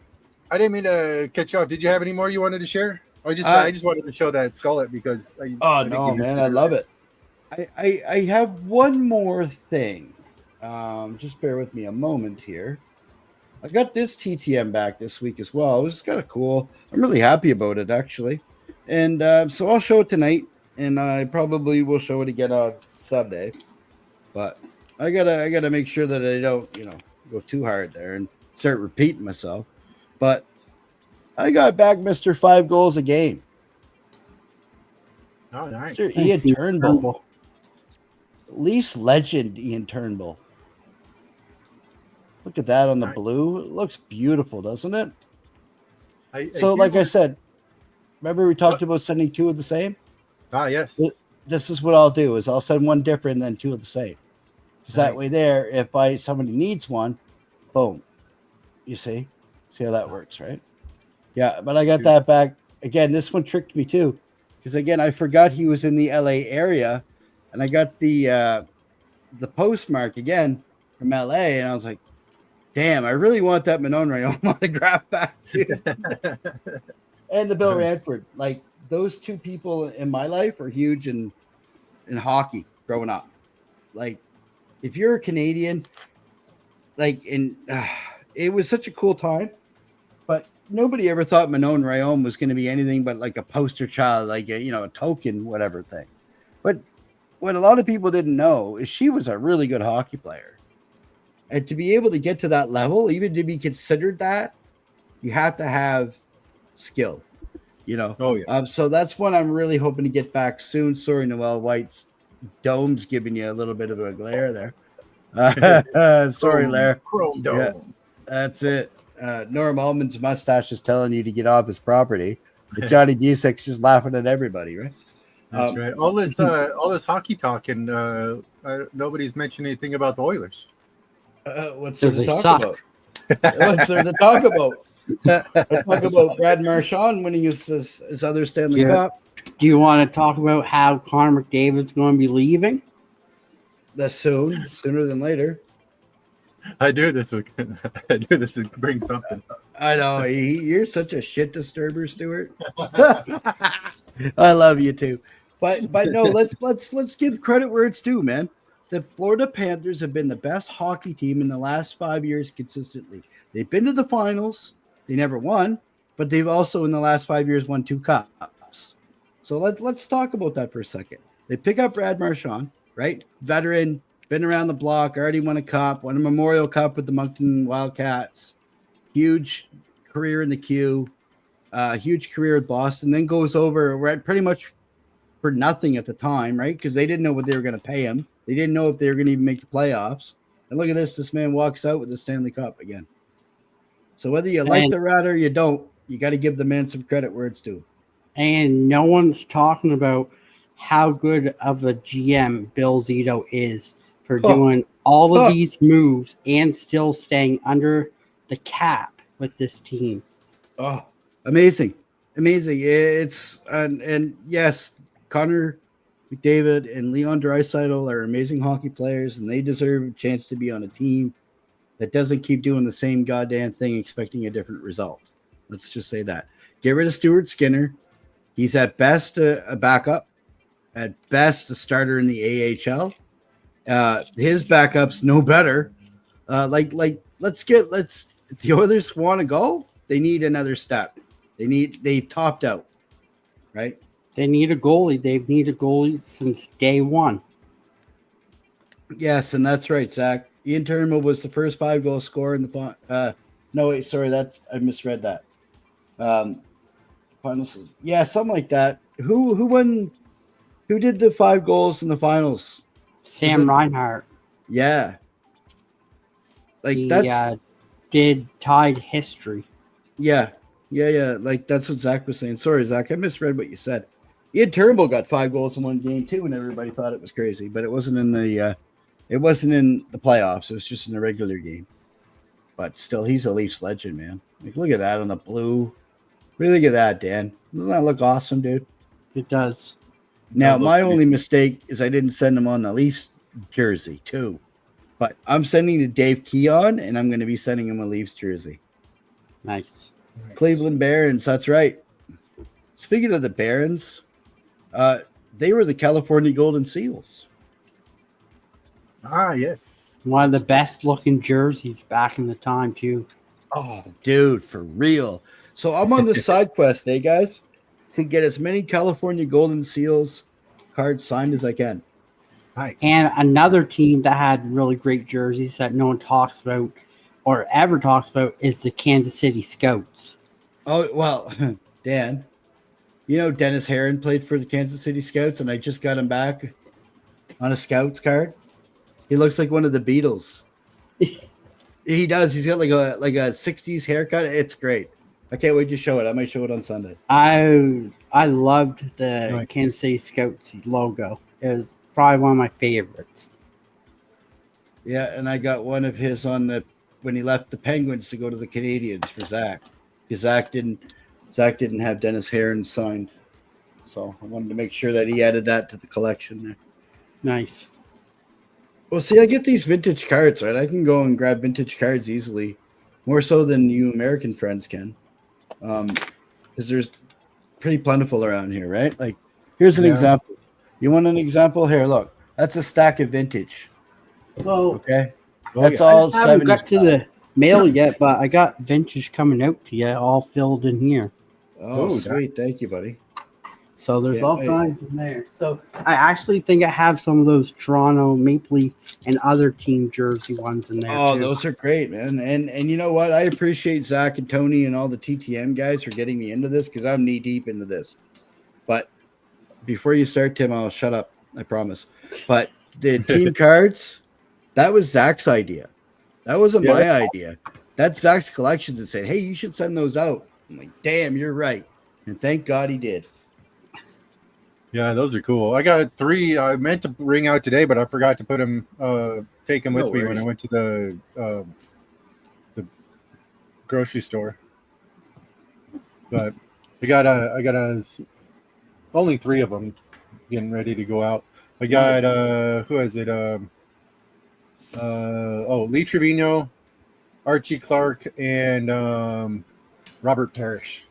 I didn't mean to catch you off. Did you have any more you wanted to share? I just wanted to show that Skullet because I love it. I have one more thing. Just bear with me a moment here. I got this TTM back this week as well. It was kind of cool. I'm really happy about it actually. And so I'll show it tonight, and I probably will show it again on Sunday. But I gotta make sure that I don't, go too hard there and start repeating myself. But I got back Mr. 5 goals a game. Oh, nice. Mr. Ian Turnbull. Leafs legend Ian Turnbull. Look at that on the blue. It looks beautiful, doesn't it? Like I said, remember we talked about sending 2 of the same? Ah, yes. This is what I'll do is I'll send 1 different and then 2 of the same. Because that way there, if somebody needs one, boom. You see? See how that works, right? Yeah, but I got that back. Again, this one tricked me too. Because again, I forgot he was in the LA area. And I got the postmark again from LA. And I was like, damn, I really want that Manon Rayon autograph back. And the Bill Ranford. Like, those 2 people in my life are huge in hockey growing up. Like, if you're a Canadian, it was such a cool time, but nobody ever thought Manon Rayon was going to be anything but like a poster child, like a token, whatever thing. But what a lot of people didn't know is she was a really good hockey player. And to be able to get to that level, even to be considered that, you have to have skill, Oh, yeah. So that's one I'm really hoping to get back soon. Sorry, Noel White's dome's giving you a little bit of a glare there. Sorry, Lair. Chrome dome. Yeah, that's it. Norm Almond's mustache is telling you to get off his property. But Johnny Busek's just laughing at everybody, right? That's right. All this hockey talk, and nobody's mentioned anything about the Oilers. What's there to talk about? What's there to talk about? Let's talk about Brad Marchand winning his other Stanley Cup. Do you want to talk about how Connor McDavid's going to be leaving? That's sooner than later. I knew this would bring something. I know you're such a shit disturber, Stuart. I love you too, but no, let's give credit where it's due, man. The Florida Panthers have been the best hockey team in the last 5 years consistently. They've been to the finals. They never won, but they've also in the last 5 years won 2 cups. So let's talk about that for a second. They pick up Brad Marchand, right? Veteran, been around the block, already won a cup, won a Memorial Cup with the Moncton Wildcats. Huge career in the queue, huge career with Boston, then goes over pretty much for nothing at the time, right? Because they didn't know what they were going to pay him. They didn't know if they were going to even make the playoffs. And look at this man walks out with the Stanley Cup again. So whether you like the rat or you don't, you got to give the man some credit where it's due. And no one's talking about how good of a GM Bill Zito is for doing all of these moves and still staying under the cap with this team. Oh, amazing. It's and yes, Connor McDavid and Leon Draisaitl are amazing hockey players, and they deserve a chance to be on a team that doesn't keep doing the same goddamn thing expecting a different result. Let's just say that. Get rid of Stuart Skinner. He's at best a backup, at best a starter in the AHL. His backup's no better. Let's if the Oilers want to go, they need another step. They topped out, right? They need a goalie. They've needed a goalie since day one. Yes, and that's right, Zach. Ian Turnbull was the first 5-goal scorer in the no, wait, sorry, I misread that. Finals, yeah, something like that. Who won? Who did the 5 goals in the finals? Sam Reinhart. Yeah, like He that's did tied history. yeah. Like that's what Zach was saying. Sorry, Zach, I misread what you said. Ian Turnbull got 5 goals in one game too, and everybody thought it was crazy, but it wasn't in the playoffs. It was just in the regular game. But still, he's a Leafs legend, man. Like, look at that on the blue. Really, look at that, Dan. Doesn't that look awesome, dude? It does. Now, my only mistake is I didn't send him on the Leafs jersey too. But I'm sending to Dave Keon, and I'm going to be sending him a Leafs jersey. Nice. Cleveland Barons, that's right. Speaking of the Barons, they were the California Golden Seals. Ah, yes. One of the best looking jerseys back in the time, too. Oh, dude, for real. So I'm on this side quest, hey, guys, to get as many California Golden Seals cards signed as I can. Nice. And another team that had really great jerseys that no one talks about or ever talks about is the Kansas City Scouts. Oh, well, Dan, you know Dennis Herron played for the Kansas City Scouts, and I just got him back on a Scouts card. He looks like one of the Beatles. He does. He's got like a 60s haircut. It's great. I can't wait to show it. I might show it on Sunday. I loved the Nice. Kansas City Scouts logo. It was probably one of my favorites. Yeah, and I got one of his on when he left the Penguins to go to the Canadians for Zach. Because Zach didn't have Dennis Herron signed. So I wanted to make sure that he added that to the collection there. Nice. Well, see, I get these vintage cards, right? I can go and grab vintage cards easily, more so than you American friends can, because there's pretty plentiful around here, right? Like, here's an example. You want an example? Here, look. That's a stack of vintage. Well, Okay, Oh, that's yeah. all. I haven't 70s got to the mail yet, but I got vintage coming out to you, all filled in here. Oh, Oh, sweet! Thank you, buddy. So there's Yeah, all kinds in there. So I actually think I have some of those Toronto Maple Leaf and other team jersey ones in there. Oh, too. those are great, man. And you know what? I appreciate Zach and Tony and all the TTM guys for getting me into this because I'm knee deep into this. But before you start, Tim, I'll shut up. I promise. But the team cards, that was Zach's idea. That wasn't my idea. That's Zach's collections that said, hey, you should send those out. I'm like, damn, you're right. And thank God he did. Yeah, those are cool. I got 3. I meant to bring out today, but I forgot to put them, take them with No me when worries. I went to the grocery store. But I got only 3 of them getting ready to go out. I got who is it? Lee Trevino, Archie Clark, and Robert Parrish.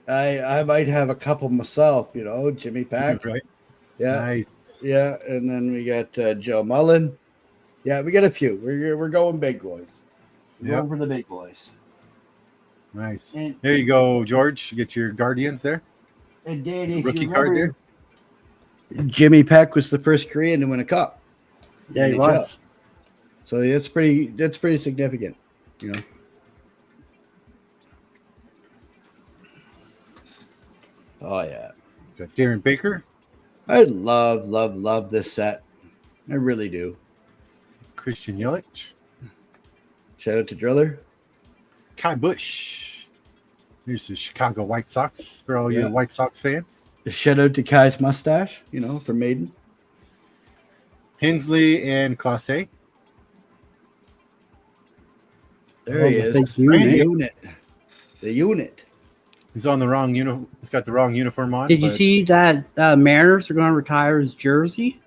I might have a couple myself, Jimmy Pack. Right. Yeah. Nice. Yeah, and then we got Joe Mullen. Yeah, we got a few. We're going big boys. We're going for the big boys. Nice. And, There you go, George. You get your Guardians there. and Danny, if Rookie you card remember, Jimmy Peck was the first Korean to win a cup. Yeah, he NHL. was. So that's pretty significant, Oh yeah. Got Darren Baker, I love this set. I really do. Christian Yelich, Shout out to Driller. Kai Bush. Here's the Chicago White Sox for all Yeah. your White Sox fans. Shout out to Kai's mustache, from Maiden. Hensley and Classe. There he the is. big The unit. unit. The unit. He's on the wrong He's got the wrong uniform on. Did you see that Mariners are going to retire his jersey?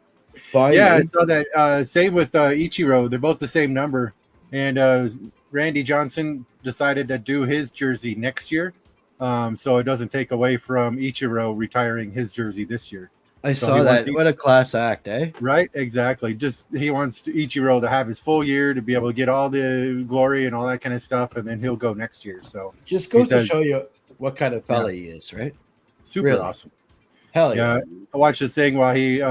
Finally. Yeah, I saw that. Same with Ichiro. They're both the same number. And Randy Johnson decided to do his jersey next year. So it doesn't take away from Ichiro retiring his jersey this year. I saw that. What a class act, eh? Right, exactly. Just he wants Ichiro to have his full year to be able to get all the glory and all that kind of stuff, and then he'll go next year. So just goes to show you what kind of fella he is, right? Super awesome. Hell yeah! I watched this thing while he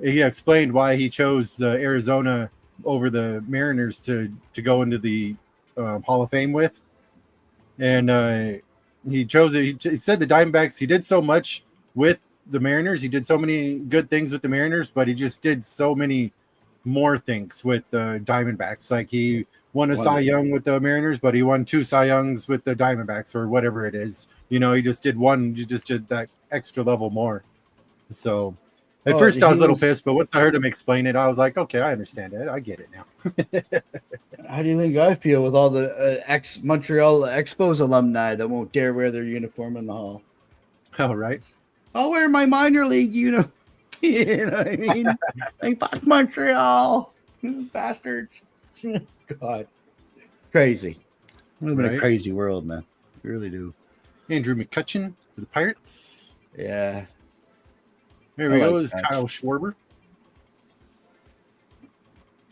explained why he chose Arizona over the Mariners to go into the Hall of Fame with, and he chose it. He said the Diamondbacks. He did so much with the Mariners. He did so many good things with the Mariners, but he just did so many more things with the Diamondbacks. Like he won a Cy Young with the Mariners, but he won 2 Cy Youngs with the Diamondbacks or whatever it is. You know, he just did one. You just did that extra level more. So at first I was a little pissed, but once I heard him explain it, I was like, okay, I understand it. I get it now. How do you think I feel with all the ex-Montreal Expos alumni that won't dare wear their uniform in the hall? Oh, right. I'll wear my minor league uniform. You know what I mean? Like, fuck Montreal. Bastards. God. Crazy. We live in a crazy world, man. We really do. Andrew McCutcheon for the Pirates. Yeah. There we go. This is Kyle Schwarber.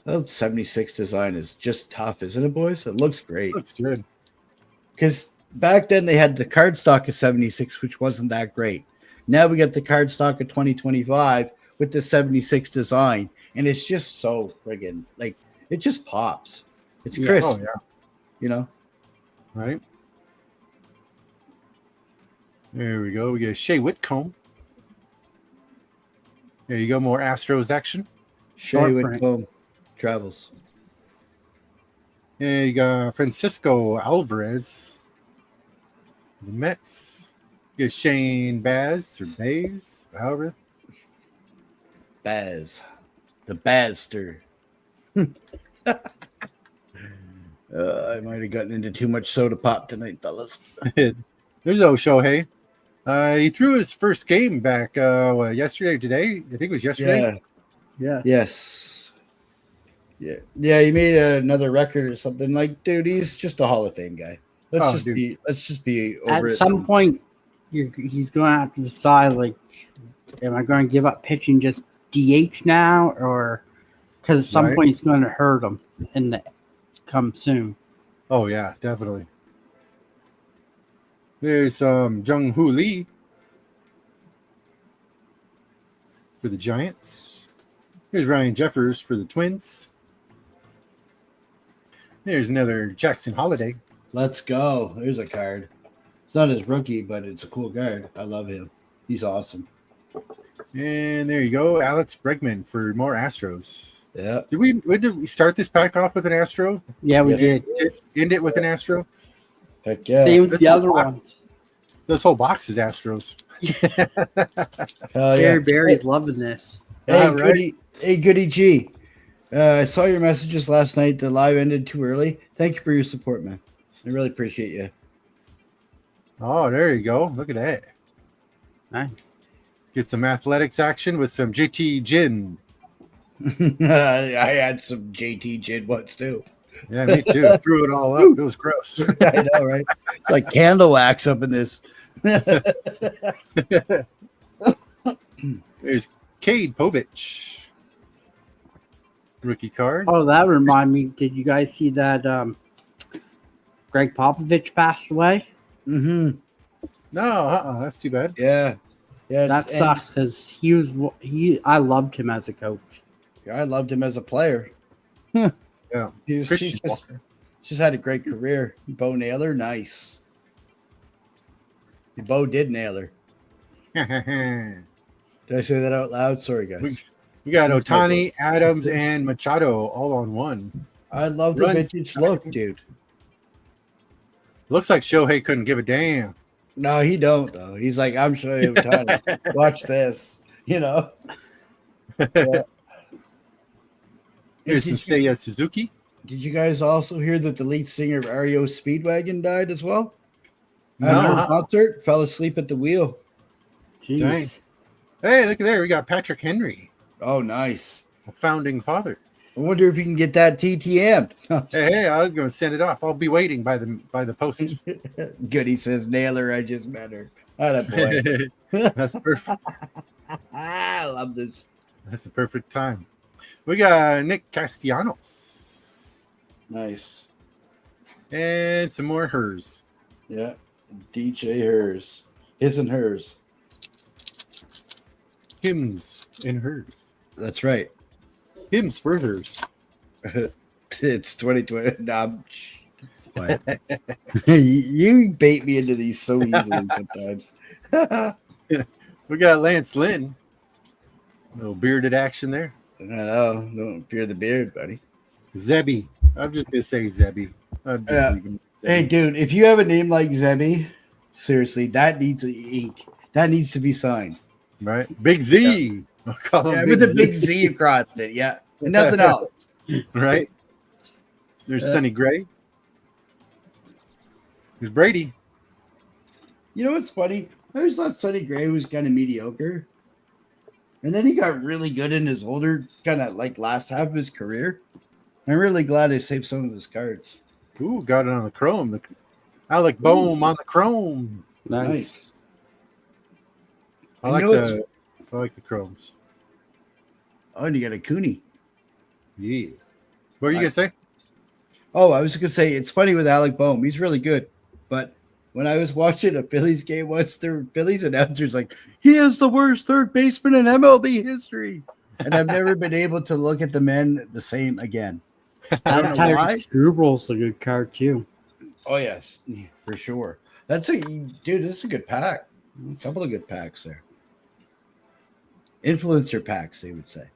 That 76 design is just tough, isn't it, boys? It looks great. Looks good. Because back then they had the cardstock of 76, which wasn't that great. Now we got the cardstock of 2025 with the 76 design, and it's just so friggin' like it just pops. It's crisp. Oh, yeah. You know? Right. There we go. We get Shea Whitcomb. There you go. More Astros action. Shea Whitcomb travels. There you go. Francisco Alvarez. The Mets. You get Shane Baz or Bays, however. Baz. The Bazster. I might have gotten into too much soda pop tonight, fellas. There's Shohei. He threw his first game back yesterday or today. I think it was yesterday. Yeah. Yes. Yeah. Yeah, he made another record or something. Like, dude, he's just a Hall of Fame guy. Let's just be over at some point he's going to have to decide, like, am I going to give up pitching just DH now, or because at some point it's going to hurt him and come soon. Oh yeah, definitely. There's Jung Hoo Lee for the Giants. Here's Ryan Jeffers for the Twins. There's another Jackson Holiday. Let's go. There's a card. It's not his rookie, but it's a cool card. I love him. He's awesome. And there you go, Alex Bregman for more Astros. Yeah. Did we start this pack off with an Astro? Yeah, we did. End it with an Astro? Heck yeah. Same with the other ones. This whole box is Astros. Barry's loving this. Hey, Goody G. I saw your messages last night. The live ended too early. Thank you for your support, man. I really appreciate you. Oh, there you go. Look at that. Nice. Get some athletics action with some JT Gin. I had some JT Gin once too. Yeah, me too. Threw it all up. It was gross. I know, right? It's like candle wax up in this. There's Cade Povich. Rookie card. Oh, that reminded me. Did you guys see that Greg Popovich passed away? Mm-hmm. No, that's too bad. Yeah. That sucks because I loved him as a coach. I loved him as a player. Yeah. He's just had a great career. Bo Naylor, nice. Bo did Naylor. Did I say that out loud? Sorry, guys. We got Ohtani, Adams, and Machado all on one. I love the vintage look, dude. Looks like Shohei couldn't give a damn. No, he don't, though. He's like, I'm Shohei Ohtani. Watch this. You know? Yeah. Here's some Seiya Suzuki. Did you guys also hear that the lead singer of REO Speedwagon died as well? No. Concert, fell asleep at the wheel. Jeez. Dang. Hey, look at there. We got Patrick Henry, Oh, nice. a founding father. I wonder if you can get that TTM'd. Hey, I was going to send it off. I'll be waiting by the post. Goody says, Naylor, I just met her. Oh, boy. That's perfect. I love this. That's the perfect time. We got Nick Castellanos Nice. and some more hers. Yeah. DJ hers. His and hers. Hymns and hers. That's right. Hymns for hers. It's 2020. Nah, what? You bait me into these so easily sometimes. We got Lance Lynn. Little bearded action there. I know. Don't fear the beard, buddy. Zebby. I'm just going to say Zebby. I'm just leaving Zebby. Hey, dude, if you have a name like Zebby, seriously, that needs ink. That needs to be signed. Right? Big Z. I'll call him With a big Z across it. Yeah. And nothing else. Right? There's Sonny Gray. There's Brady. You know what's funny? I always thought Sonny Gray was kind of mediocre. And then he got really good in his older, kind of like last half of his career. I'm really glad I saved some of his cards. Ooh, got it on the chrome. Alec Boehm on the chrome. Nice. I like the chromes. Oh, and you got a Cooney. Yeah. What were you going to say? Oh, I was going to say, it's funny with Alec Boehm. He's really good. But when I was watching a Phillies game once, the Phillies announcer's like, he is the worst third baseman in MLB history. And I've never been able to look at the men the same again. I don't know why. Screwball's a good card, too. Oh, yes, for sure. This is a good pack. A couple of good packs there. Influencer packs, they would say.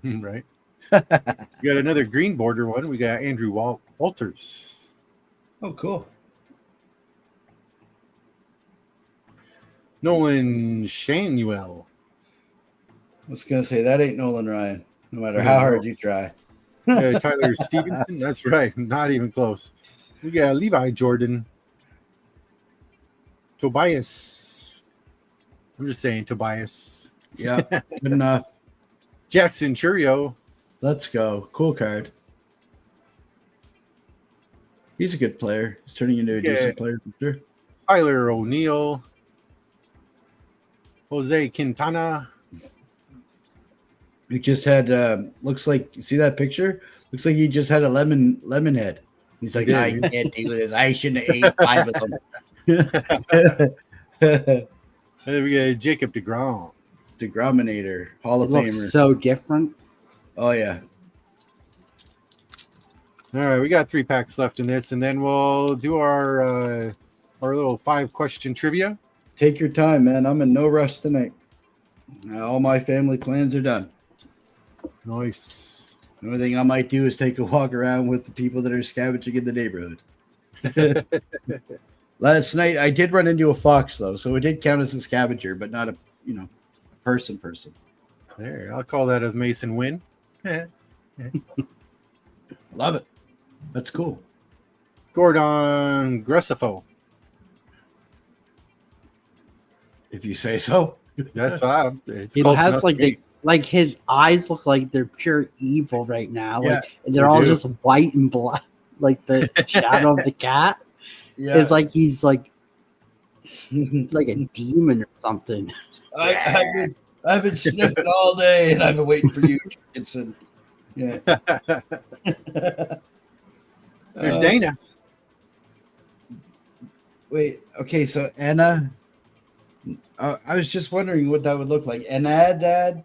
Right. We got another green border one. We got Andrew Walters. Oh, cool. Nolan Shanuel. I was going to say, that ain't Nolan Ryan, no matter how hard you try. Tyler Stevenson. That's right. Not even close. We got Levi Jordan. Tobias. I'm just saying Tobias. Yeah, good enough. Jackson Churio. Let's go. Cool card. He's a good player. He's turning into a decent player for sure. Tyler O'Neill. Jose Quintana. He just had looks like, you see that picture? Looks like he just had a lemon head. He's like, nah, you can't do this. I shouldn't have ate 5 of them. And then we got Jacob DeGrom. DeGrominator, Hall of Looks Famer. so different. Oh yeah. All right, we got 3 packs left in this, and then we'll do our little 5-question trivia. Take your time, man. I'm in no rush tonight. All my family plans are done. Nice. The only thing I might do is take a walk around with the people that are scavenging in the neighborhood. Last night I did run into a fox though, so it did count as a scavenger, but not a person. There, I'll call that a Mason win. Love it. That's cool. Gordon Graceffo. If you say so. That's fine. He has like his eyes look like they're pure evil right now. Yeah, like they're all just white and black. Like the shadow of the cat. Yeah. It's like he's like a demon or something. I've been sniffing all day and I've been waiting for you, Jensen. Yeah. There's Dana. Wait, okay, so Anna. I was just wondering what that would look like. Anadad.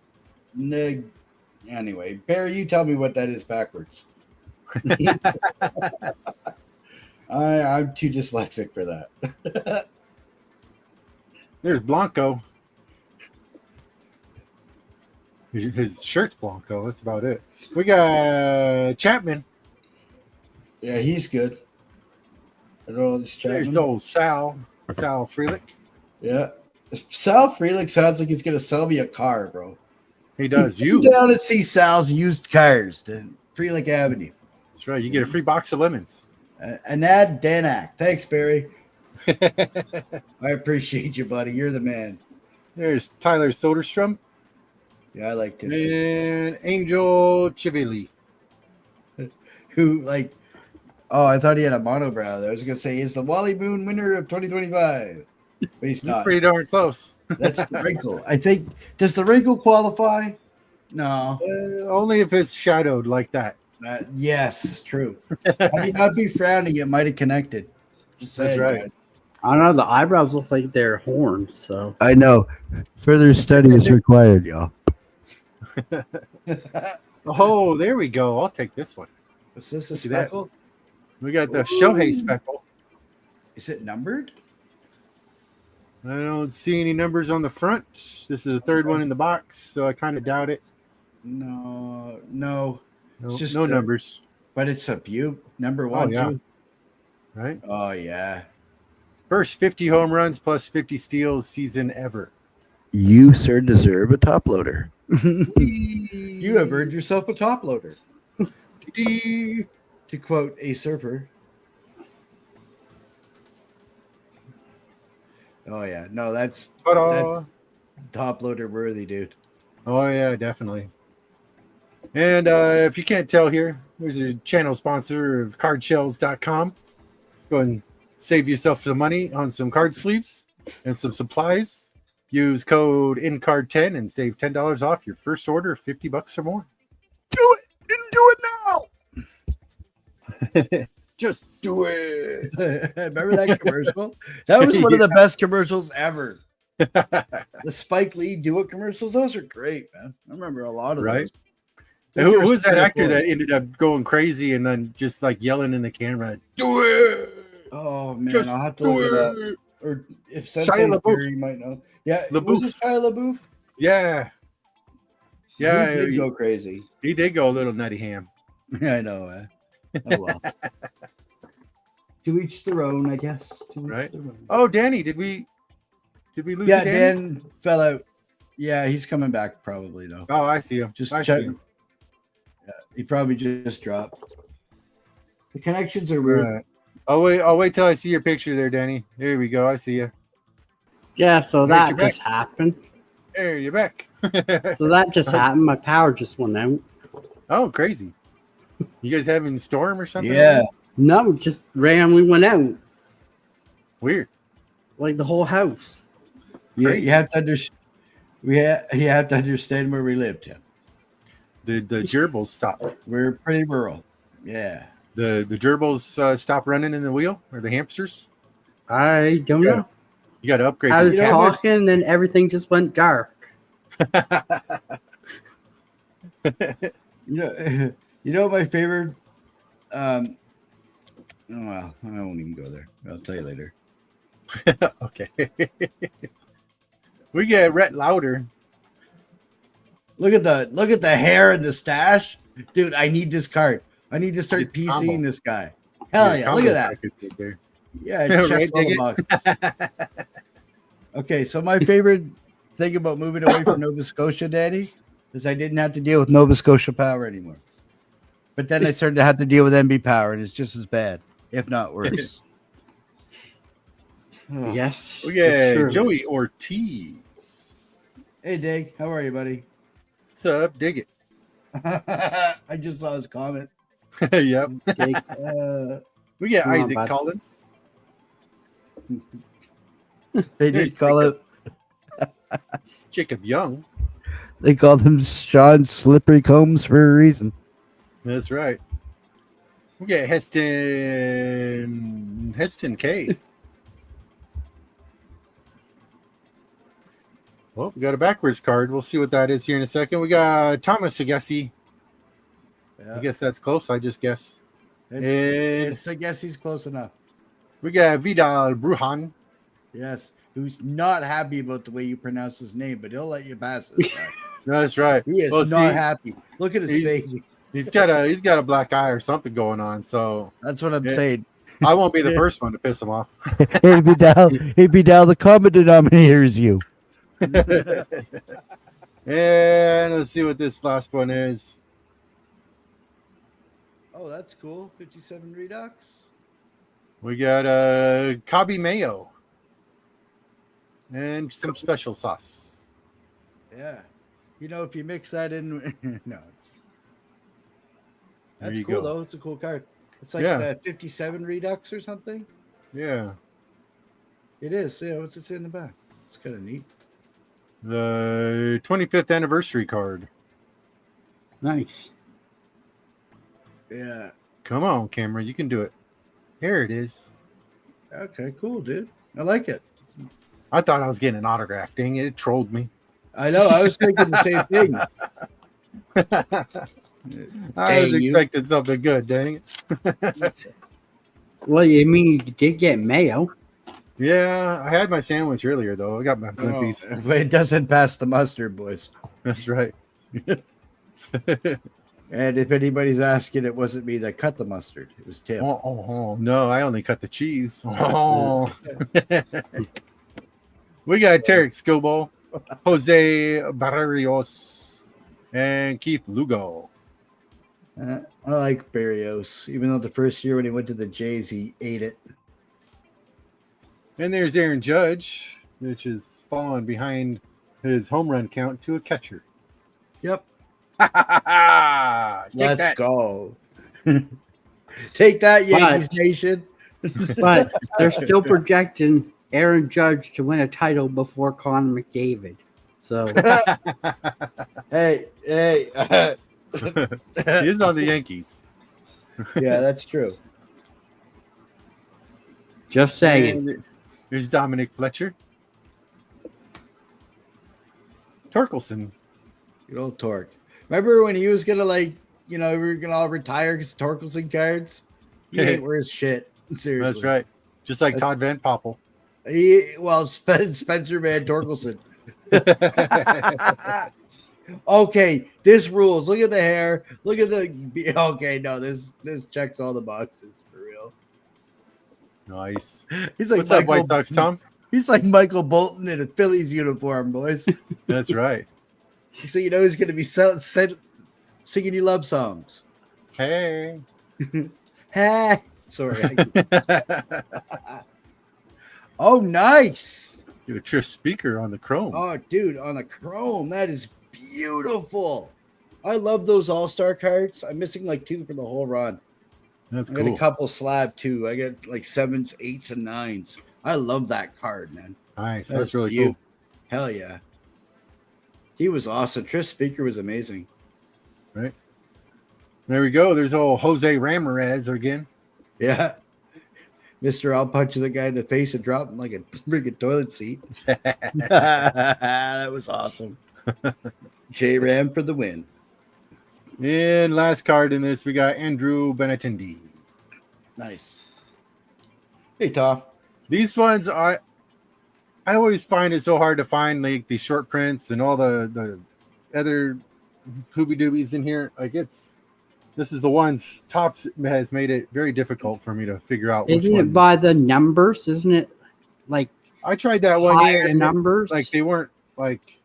Anyway, Barry, you tell me what that is backwards. I'm too dyslexic for that. There's Blanco. His shirt's Blanco. That's about it. We got Chapman. Yeah, he's good. There's old Sal Frelick. Yeah. Sal Frelick sounds like he's going to sell me a car, bro. He does. You down to see Sal's used cars to Frelick Avenue. That's right. You get a free box of lemons. Anad Danak. Thanks, Barry. I appreciate you, buddy. You're the man. There's Tyler Soderstrom Yeah, I liked him too. and Angel Chivili. Who like? Oh, I thought he had a monobrow there. I was gonna say he's the Wally Moon winner of 2025, but he's He's not. pretty darn close. That's the wrinkle. I think. Does the wrinkle qualify? No. Only if it's shadowed like that. Yes, true. I mean, not be frowning. It might have connected. Just saying, That's right. guys. I don't know. The eyebrows look like they're horns. So I know. Further study is required, y'all. Oh, there we go. I'll take this one. Is this a See that? speckle? We got the Shohei speckle. Is it numbered? I don't see any numbers on the front. This is the third one in the box, so I kind of doubt it. No. No, It's just no a- numbers, But it's a Butte. Number one, yeah. too. right? Oh, yeah. First 50 home runs plus 50 steals season ever. You, sir, deserve a top loader. You have earned yourself a top loader. To quote a surfer. Oh, yeah. No, that's top loader worthy, dude. Oh, yeah, definitely. And if you can't tell here, there's a channel sponsor of cardshells.com. Go and save yourself some money on some card sleeves and some supplies. Use code INCARD10 and save $10 off your first order of $50 or more. Do it! And do it now! Just do it. Remember that commercial? That was one of the best commercials ever. The Spike Lee Do It commercials, those are great, man. I remember a lot of Right. those. Who was that actor that ended up going crazy and then just like yelling in the camera, do it? Oh, man, Just I'll have to do look it up. it. Or if Shia Sensei LaBeouf. Fury might know. Yeah, LaBeouf. was it Shia LaBeouf? Yeah. Yeah, He did go crazy. he did go a little nutty ham. I know, man. Oh, well. To each their own, I guess. To each Right. their own. Oh, Danny, did we lose Yeah, Danny? Dan fell out. Yeah, he's coming back probably, though. Oh, I see him. Just I check. see him. Yeah, he probably just dropped. The connections are weird. Right. I'll wait till I see your picture there, Danny. There we go. I see you. yeah, so Hey, that you're just happened. There, you're back. So that just happened. My power just went out. Oh, crazy. You guys having a storm or something? Yeah. No, it just randomly went out. Weird. Like the whole house. You Crazy. have to understand. You have to understand where we live, Tim. The gerbils stopped. We're pretty rural. Yeah. The gerbils stop running in the wheel, or the hamsters. I don't Yeah. know. You got to upgrade. I the was You know camera. talking, and then everything just went dark. You know my favorite. Oh, well, I won't even go there. I'll tell you later. Okay. We get Rhett Louder. Look at the hair and the stash, dude. I need this card. I need to start It's PCing combo. this guy. Hell yeah! Look at that. that. Yeah, it Right, checks all dig the boxes. Okay, so my favorite thing about moving away from Nova Scotia, Daddy, is I didn't have to deal with Nova Scotia Power anymore. But then I started to have to deal with NB Power, and it's just as bad, if not worse. Yes. We that's get true. Joey Ortiz. Hey, Dig, how are you, buddy? What's up? Dig it. I just saw his comment. Yep. Big- We get Come on, Isaac bud. Collins. They There's just call it. Jacob Young. They call them Sean Slippery Combs for a reason. That's right. We get Heston K. Well, we got a backwards card. We'll see what that is here in a second. We got Thomas Agassi. I guess that's close. I just guess. I guess he's close enough. We got Vidal Brujan. Yes, who's not happy about the way you pronounce his name, but he'll let you pass it. That's right. He is Well, not see, happy. Look at his he's- face. He's got a black eye or something going on. So That's what I'm Yeah. saying. I won't be the first one to piss him off. Hey Vidal, the common denominator is you. And let's see what this last one is. Oh, that's cool. 57 Redux. We got Kabi mayo and some special sauce. Yeah. You know, if you mix that in, no. There That's you cool, go. though. It's a cool card. It's like Yeah. the 57 Redux or something. Yeah. It is. Yeah, what's it in the back? It's kind of neat. The 25th anniversary card. Nice. Yeah. Come on, camera. You can do it. Here it is. Okay, cool, dude. I like it. I thought I was getting an autograph. Dang it. It trolled me. I know. I was thinking the same thing. I was expecting something good. Dang it. Well, you mean you did get mayo? Yeah, I had my sandwich earlier, though. I got my blimpies. Oh, but it doesn't pass the mustard, boys. That's right. And if anybody's asking, it wasn't me that cut the mustard. It was Tim. Oh, no, I only cut the cheese. Oh. We got Tarek Skillball, Jose Barrios, and Keith Lugo. I like Barrios, even though the first year when he went to the Jays, he ate it. And there's Aaron Judge, which is falling behind his home run count to a catcher. Yep. Let's go. Take that, Yankees Nation. But they're still projecting Aaron Judge to win a title before Connor McDavid. So hey. He is on the Yankees. Yeah, that's true. Just saying. And there's Dominic Fletcher. Torkelson. Good old Torque. Remember when he was gonna we were gonna all retire because Torkelson cards? He ain't worth shit. Seriously. That's right. Just like Todd Van Poppel. Spencer Van Torkelson. Okay, this rules. Look at the hair. Look at the. Okay, no, this checks all the boxes for real. Nice. He's like what's up, White Sox, Tom? He's like Michael Bolton in a Phillies uniform, boys. That's right. So you know he's going to be singing you love songs. Hey. Hey. Sorry. Oh, nice. Do a Trish speaker on the chrome. Oh, dude, on the chrome. That is beautiful. I love those all-star cards. I'm missing like 2 for the whole run. That's I cool. got a couple slab too. I get like 7s, 8s, and 9s. I love that card, man. Nice. That's really cool. Hell yeah. He was awesome. Trish Speaker was amazing. Right. There we go. There's old Jose Ramirez again. Yeah. Mr. I'll punch the guy in the face and drop him like a freaking toilet seat. That was awesome. J-Ram for the win. And last card in this, we got Andrew Benatendi. Nice. Hey, Tom. These ones I always find it so hard to find like the short prints and all the other hoobie doobies in here. Like this is the ones Topps has made it very difficult for me to figure out. Isn't it by the numbers? Isn't it like I tried that one year and numbers? They weren't like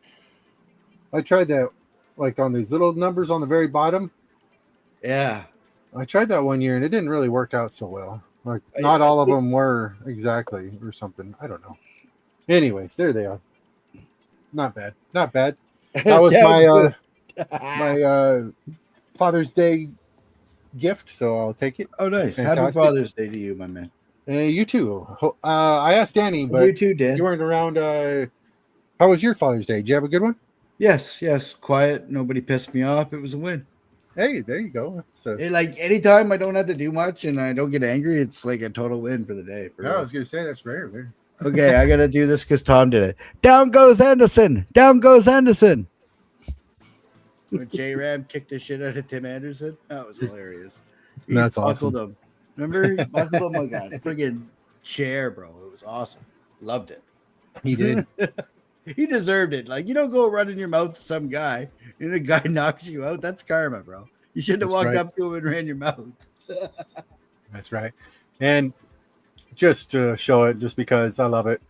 I tried that like on these little numbers on the very bottom. Yeah. I tried that one year and it didn't really work out so well. Like not all of them were exactly or something. I don't know. Anyways, there they are. Not bad. Not bad. That was my Father's Day gift, so I'll take it. Oh, nice. Happy Father's Day to you, my man. You too. I asked Danny, but you too, Dan. You weren't around. How was your Father's Day? Did you have a good one? Yes. Quiet. Nobody pissed me off. It was a win. Hey, there you go. So, like anytime I don't have to do much and I don't get angry, it's like a total win for the day. I was gonna say that's rare. Okay, I gotta do this because Tom did it. Down goes Anderson. Down goes Anderson. When J-Ram kicked the shit out of Tim Anderson, that was hilarious. He That's awesome. Him. Remember, he buckled him like a friggin' chair, bro. It was awesome. Loved it. He did. He deserved it. Like, you don't go running your mouth to some guy and the guy knocks you out. That's karma, bro. You shouldn't have walked up to him and ran your mouth. That's right. And just to show it, just because I love it,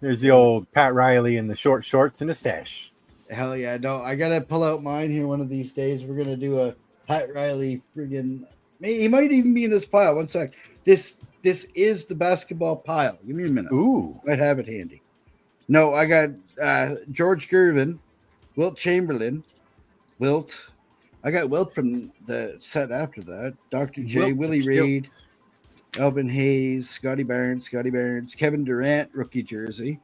there's the old Pat Riley in the short shorts and the stash. Hell yeah. No, I got to pull out mine here one of these days. We're going to do a Pat Riley friggin'. He might even be in this pile. One sec. This this is the basketball pile. Give me a minute. Ooh. I have it handy. No, I got George Gervin, Wilt Chamberlain, Wilt. I got Wilt from the set after that. Dr. J, Wilt, Willie still- Reed, Elvin Hayes, Scotty Barnes, Kevin Durant, rookie jersey.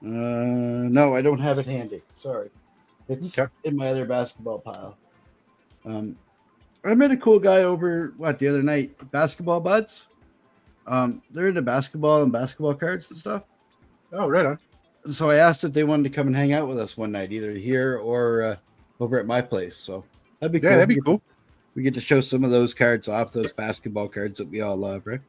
No, I don't have it handy. Sorry. It's in my other basketball pile. I met a cool guy over the other night, Basketball Buds. They're into basketball and basketball cards and stuff. Oh, right on. So I asked if they wanted to come and hang out with us one night, either here or over at my place. So that'd be cool. Yeah, that'd be cool. We get to show some of those cards off, those basketball cards that we all love, right?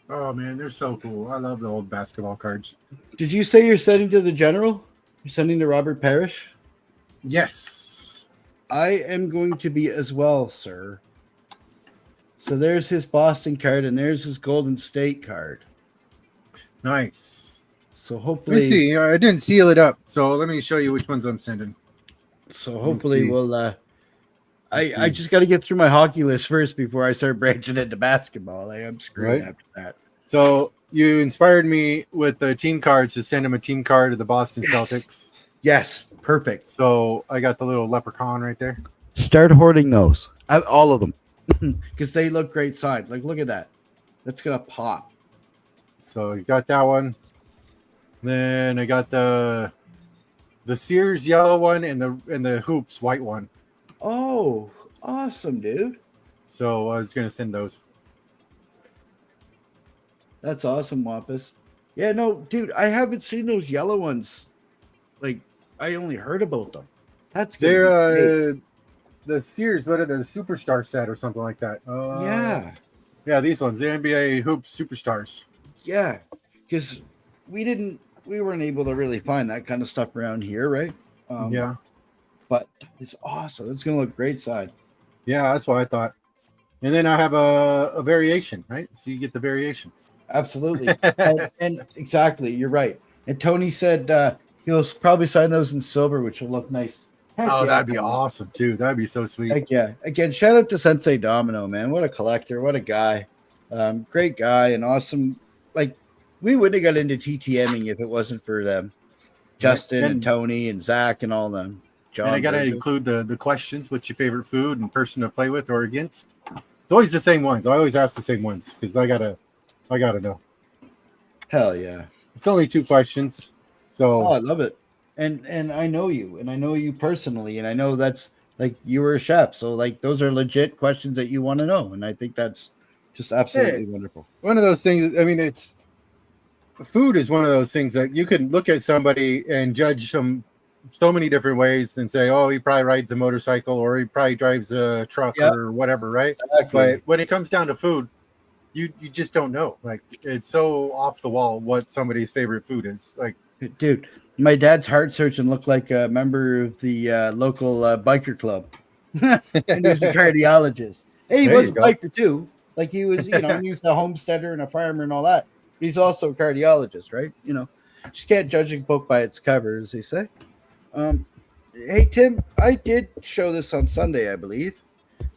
Oh man, they're so cool. I love the old basketball cards. Did you say you're sending to the general? You're sending to Robert Parrish? Yes. I am going to be as well, sir. So there's his Boston card, and there's his Golden State card. Nice. So Let hopefully, me see. I didn't seal it up, so let me show you which ones I'm sending. So hopefully we'll. I see. just got to get through my hockey list first before I start branching into basketball. I am screwed Right. after that. So you inspired me with the team cards to send him a team card of the Boston Celtics. Yes, perfect. So I got the little leprechaun right there. Start hoarding those, all of them, because they look great signed. Like, look at that. That's gonna pop. So you got that one. Then I got the Sears yellow one and the hoops white one. Oh, awesome, dude. So I was gonna send those. That's awesome, Wampus. Yeah, no, dude, I haven't seen those yellow ones. Like, I only heard about them. That's good. They're the Sears, what are they, the Superstar set or something like that. Yeah, these ones, the NBA Hoops Superstars. Yeah, because we weren't able to really find that kind of stuff around here, right? Yeah. But it's awesome. It's gonna look great side. Yeah, that's what I thought. And then I have a variation, right? So you get the variation. Absolutely. and exactly, you're right. And Tony said he'll probably sign those in silver, which will look nice. Heck yeah, That'd be Tony. awesome too. That'd be so sweet. Heck yeah. Again, shout out to Sensei Domino, man. What a collector. What a guy. Great guy and awesome. Like, we wouldn't have got into TTMing if it wasn't for them. Justin and Tony and Zach and all them. John, and I got to include the questions. What's your favorite food and person to play with or against? It's always the same ones. I always ask the same ones because I gotta know. Hell yeah. It's only 2 questions. So I love it. And I know you, and I know you personally, and I know that's like you were a chef. So like those are legit questions that you want to know. And I think that's just absolutely wonderful. One of those things, I mean, food is one of those things that you can look at somebody and judge so many different ways and say, oh, he probably rides a motorcycle or he probably drives a truck or whatever, right? Exactly. But when it comes down to food, you just don't know. Like, it's so off the wall what somebody's favorite food is. Like, dude, my dad's heart surgeon looked like a member of the local biker club. And he was a cardiologist. Hey, he was a biker too. Like, he was, he was a homesteader and a farmer and all that. But he's also a cardiologist, right? Just can't judge a book by its cover, as they say. Hey, Tim, I did show this on Sunday, I believe.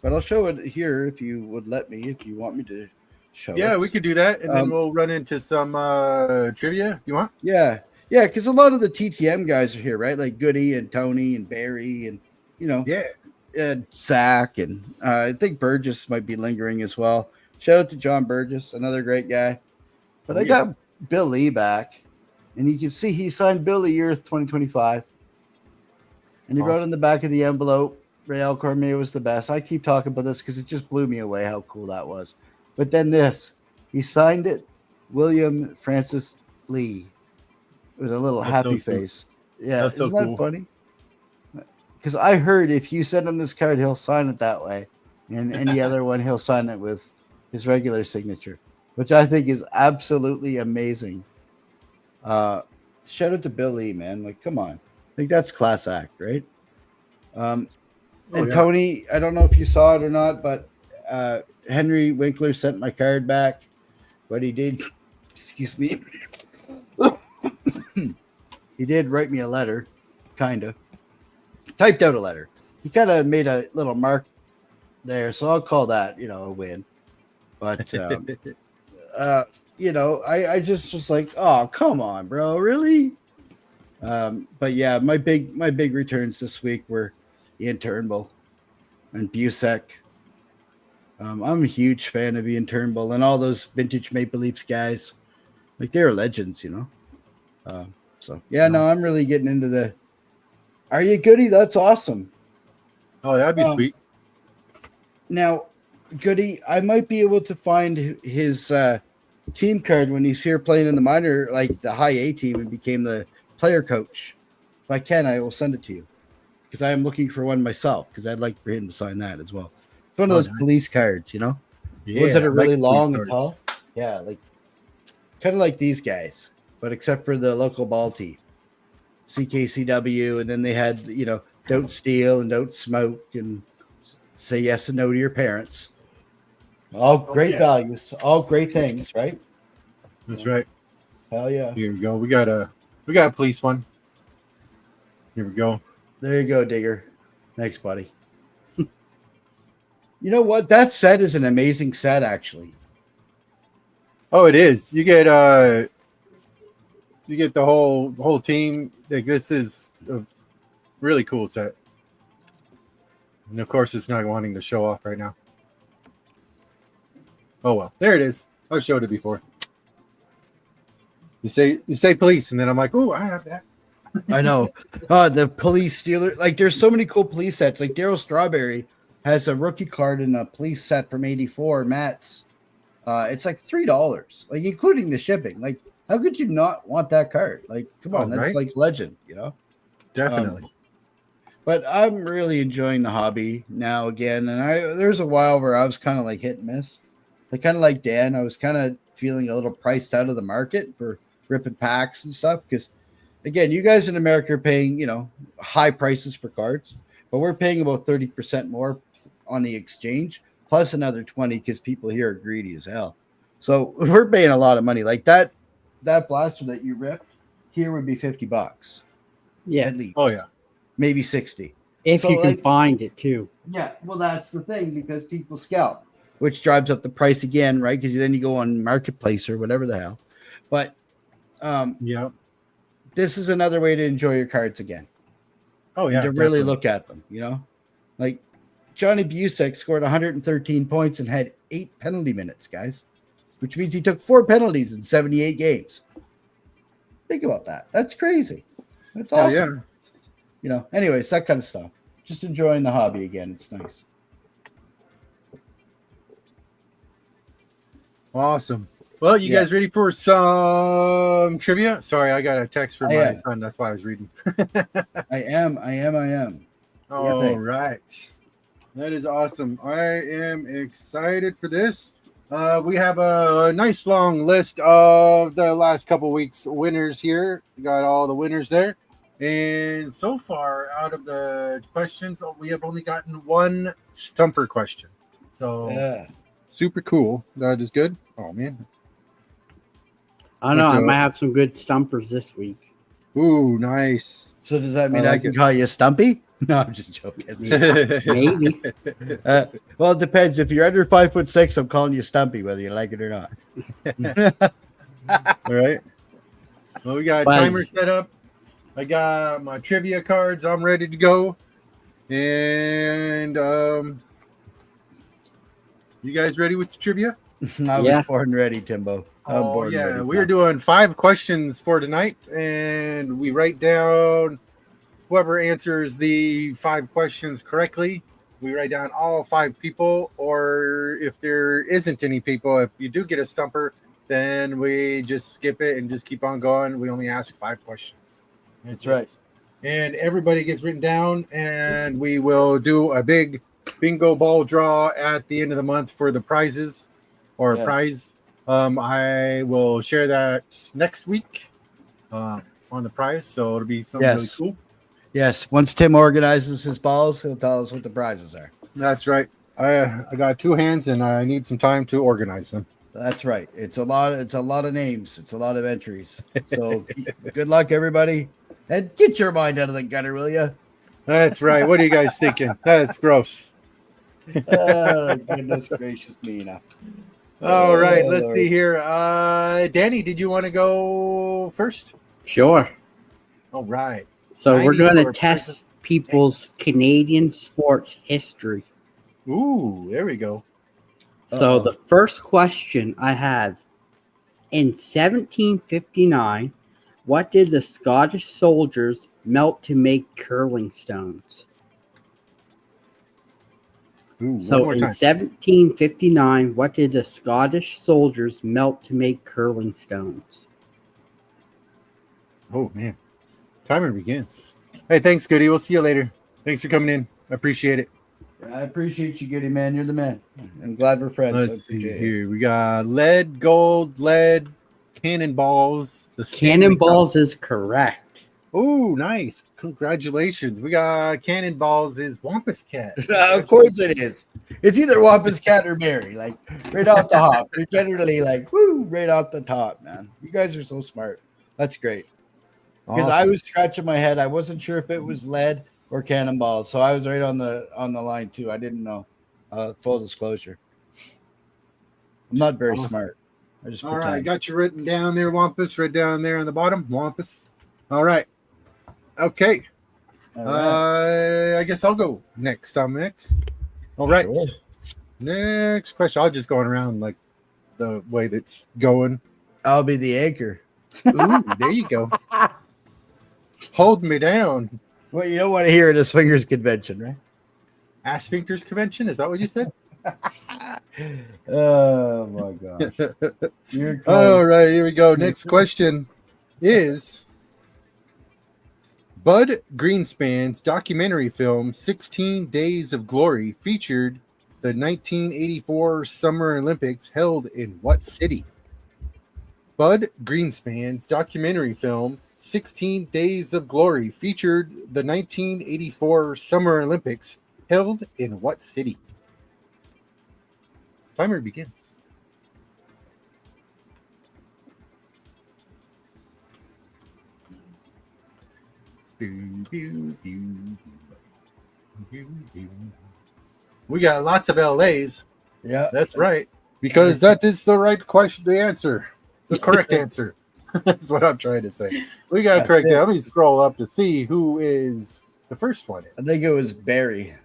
But I'll show it here if you would let me, if you want me to show it. Yeah, we could do that. And then we'll run into some trivia. You want? Yeah. Yeah, because a lot of the TTM guys are here, right? Like Goody and Tony and Barry and, Zach. And I think Burgess might be lingering as well. Shout out to John Burgess, another great guy. But I got Bill Lee back. And you can see he signed Bill Lee Earth 2025. And he wrote in the back of the envelope, Real Cormier was the best. I keep talking about this because it just blew me away how cool that was. But then he signed it, William Francis Lee, with a little happy face. Yeah, that's so isn't that funny? Because I heard if you send him this card, he'll sign it that way. And any other one, he'll sign it with his regular signature, which I think is absolutely amazing. Shout out to Bill Lee, man. Like, come on. I think that's class act, right? Tony, I don't know if you saw it or not, but Henry Winkler sent my card back. But he did, excuse me, he did write me a letter, kind of. Typed out a letter. He kind of made a little mark there, so I'll call that, a win. But I just was like, oh, come on, bro, really? But yeah, my big returns this week were Ian Turnbull and Busek. I'm a huge fan of Ian Turnbull and all those vintage Maple Leafs guys. Like, they're legends, So yeah, no, I'm really getting into the. Are you Goody? That's awesome. Oh, that'd be sweet. Now, Goody, I might be able to find his team card when he's here playing in the minor, like the high A team, and became the player coach. If I can, I will send it to you because I am looking for one myself because I'd like for him to sign that as well. It's one of those police cards, Yeah, was it really long and tall? Yeah, like kind of like these guys, but except for the local ball team, CKCW, and then they had don't steal and don't smoke and say yes and no to your parents. All great values, all great things, right? That's right. Hell yeah. Here we go. We got a police one. Here we go. There you go, Digger. Thanks, buddy. You know what? That set is an amazing set, actually. Oh, it is. You get the whole team. Like, this is a really cool set. And of course, it's not wanting to show off right now. Oh well, there it is. I've showed it before. You say police, and then I'm like, oh, I have that. I know. The police stealer. Like, there's so many cool police sets. Like, Daryl Strawberry has a rookie card in a police set from '84. Matt's. It's like $3, like including the shipping. Like, how could you not want that card? Like, come on, that's like legend, Definitely. But I'm really enjoying the hobby now again. And there's a while where I was kind of like hit and miss. Like, kind of like Dan, I was kind of feeling a little priced out of the market for ripping packs and stuff. Because, again, you guys in America are paying, high prices for cards. But we're paying about 30% more on the exchange, plus another 20 because people here are greedy as hell. So we're paying a lot of money. Like, that blaster that you ripped here would be $50. Yeah. At least. Oh, yeah. Maybe 60. If you can find it too. Yeah, well, that's the thing, because people scalp, which drives up the price again, right? Because then you go on Marketplace or whatever the hell. But this is another way to enjoy your cards again. Oh yeah, to really look at them, like Johnny Busek scored 113 points and had 8 penalty minutes, guys, which means he took 4 penalties in 78 games. Think about that. That's crazy. That's awesome. Anyways, that kind of stuff. Just enjoying the hobby again. It's nice. Awesome. Well, you guys ready for some trivia? Sorry, I got a text from my son. That's why I was reading. I am. All right. That is awesome. I am excited for this. We have a nice long list of the last couple weeks winners here. We got all the winners there. And so far, out of the questions, we have only gotten one stumper question. So, super cool. That is good. Oh, man. I don't know. I might have some good stumpers this week. Ooh, nice. So does that mean I can call you Stumpy? No, I'm just joking. Maybe. Well, it depends. If you're under 5'6", I'm calling you Stumpy, whether you like it or not. All right. Well, we got a timer set up. I got my trivia cards. I'm ready to go. And you guys ready with the trivia? I was born ready, Timbo. Ready. We're doing 5 questions for tonight, and we write down whoever answers the 5 questions correctly. We write down all 5 people, or if there isn't any people, if you do get a stumper, then we just skip it and just keep on going. We only ask 5 questions. That's right. And everybody gets written down, and we will do a big bingo ball draw at the end of the month for the prizes or prize. I will share that next week on the prize, so it'll be something really cool. Yes, once Tim organizes his balls, he'll tell us what the prizes are. That's right. I got 2 hands, and I need some time to organize them. That's right. It's a lot of names. It's a lot of entries. So good luck, everybody. And get your mind out of the gutter, will you? That's right. What are you guys thinking? That's gross. Oh, goodness gracious me now. All right, let's see here. Danny, did you want to go first? Sure. All right. So we're going to 94 test people's Canadian sports history. Ooh, there we go. So the first question I have, in 1759, what did the Scottish soldiers melt to make curling stones? Ooh, So in 1759, what did the Scottish soldiers melt to make curling stones? Oh, man. Timer begins. Hey, thanks, Goody. We'll see you later. Thanks for coming in. I appreciate it. I appreciate you, Goody man. You're the man. I'm glad we're friends. Let's see here. We got lead, gold, lead, cannonballs. Cannonballs is correct. Oh, nice. Congratulations. We got cannonballs is Wampus Cat. Of course it is. It's either Wampus Cat or Mary. Like, right off the hop. They're generally like, woo, right off the top, man. You guys are so smart. That's great. Because I was scratching my head. I wasn't sure if it was lead or cannonballs. So I was right on the line, too. I didn't know. Full disclosure. I'm not very smart. I just All right, got you written down there, Wampus, right down there on the bottom, Wampus. All right. Okay. I guess I'll go next. I'm next. All right. Sure. Next question. I'll just going around like the way that's going. I'll be the anchor. Ooh, there you go. Hold me down. Well, you don't want to hear at a swingers convention, right? Ass Sphincters convention? Is that what you said? Oh my gosh. All right, here we go. Next question is Bud Greenspan's documentary film 16 Days of Glory featured the 1984 Summer Olympics held in what city? Bud Greenspan's documentary film 16 Days of Glory featured the 1984 Summer Olympics held in what city? Timer begins. We got lots of LAs. Yeah, that's right. Because that is the right question, the answer. The correct answer. That's what I'm trying to say. We got to correct that. Let me scroll up to see who is the first one. I think it was Barry.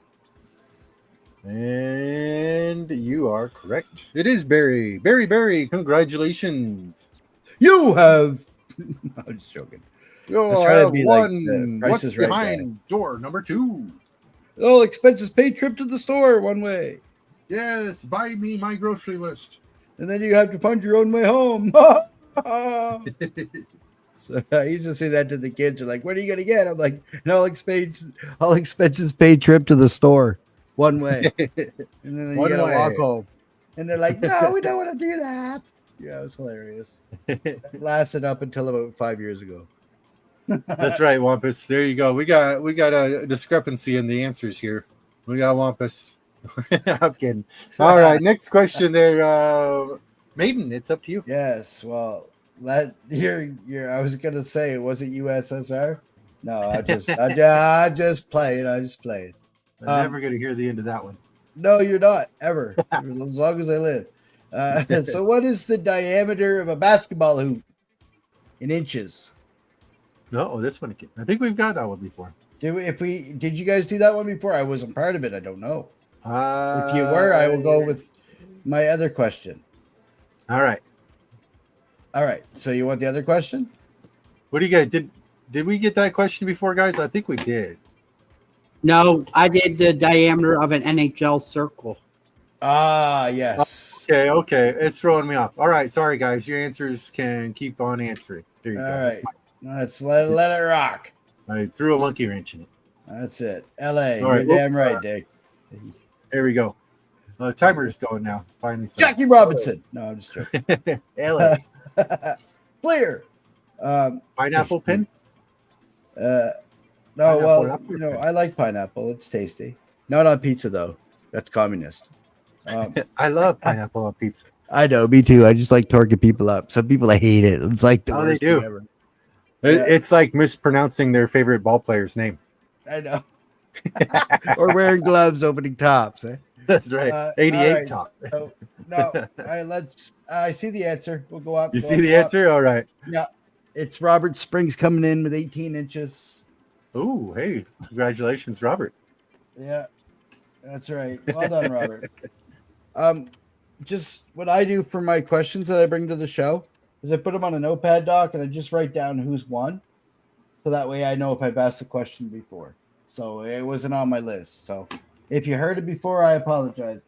And you are correct. It is Barry. Barry, congratulations. You have... I'm just joking. You have one. Like what's behind door number 2? All expenses paid trip to the store one way. Yes, buy me my grocery list. And then you have to find your own way home. So I used to say that to the kids. They're like, what are you going to get? I'm like, all expenses paid trip to the store one way. And then you got to walk home. And they're like, no, we don't want to do that. Yeah, it was hilarious. It lasted up until about 5 years ago. That's right, Wampus. There you go. We got a discrepancy in the answers here. We got Wampus. I'm kidding. All right, next question there. Maiden, it's up to you. Yes, well, I was gonna say, was it USSR? No, I just played. I'm never gonna hear the end of that one. No, you're not, ever. As long as I live. So what is the diameter of a basketball hoop in inches? No, this one. I think we've got that one before. Did you guys do that one before? I wasn't part of it. I don't know. If you were, I will go with my other question. All right. So you want the other question? What do you got? Did we get that question before, guys? I think we did. No, I did the diameter of an NHL circle. Ah, yes. Okay. It's throwing me off. All right. Sorry, guys. Your answers can keep on answering. There you go. All right. Let's let it rock. I threw a monkey wrench in it. That's it. LA. All right. You're damn right, Dick. There we go. Timer's going now. Finally. Jackie Robinson. No, I'm just joking. LA. Clear. Pineapple pin? No, pineapple, well, I like pineapple. It's tasty. Not on pizza, though. That's communist. I love pineapple on pizza. I know, me too. I just like torquing people up. Some people, I hate it. It's like the worst thing ever. It's like mispronouncing their favorite ball player's name. I know. Or wearing gloves opening tops. Eh? That's right. 88 all right, top. So, no, all right, let's. I see the answer. We'll go up. You go see up, the go up. answer? All right. Yeah, it's Robert Springs coming in with 18 inches. Oh, hey, congratulations, Robert. Yeah, that's right. Well done, Robert. Just what I do for my questions that I bring to the show is I put them on a notepad doc and I just write down who's won, so that way I know if I've asked the question before. So it wasn't on my list. So if you heard it before, I apologize.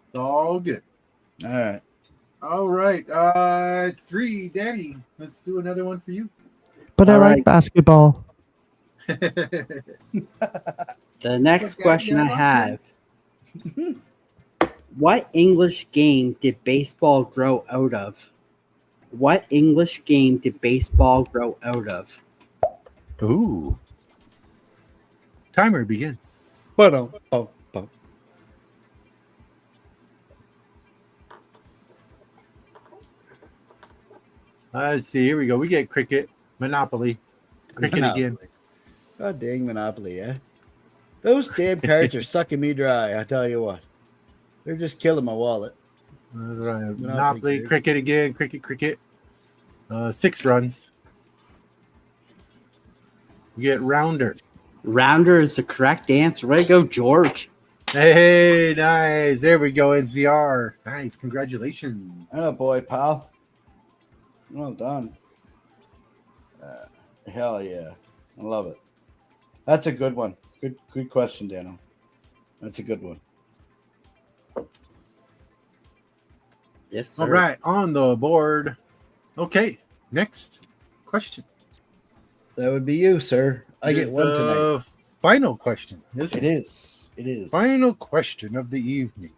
It's all good. All right. All right. It's 3, Danny. Let's do another one for you. But I All like right. basketball. The next question I have: what English game did baseball grow out of? What English game did baseball grow out of? Ooh. Timer begins. Let's see. Here we go. We get cricket. Monopoly. Cricket Monopoly. again. God dang Monopoly, yeah. Those damn cards are sucking me dry, I tell you what. They're just killing my wallet. That's right. Monopoly Monopoly. cards. Cricket again. Cricket. 6 runs. We get rounder. Rounder is the correct answer. Way to go, George. Hey, nice. There we go. NCR. Nice. Congratulations. Oh boy, pal. Well done. Hell yeah. I love it. That's a good one. Good question, Daniel. That's a good one. Yes, sir. All right. On the board. Okay. Next question. That would be you, sir. I get Is one tonight. the final question. Isn't It is. It is. Final question of the evening.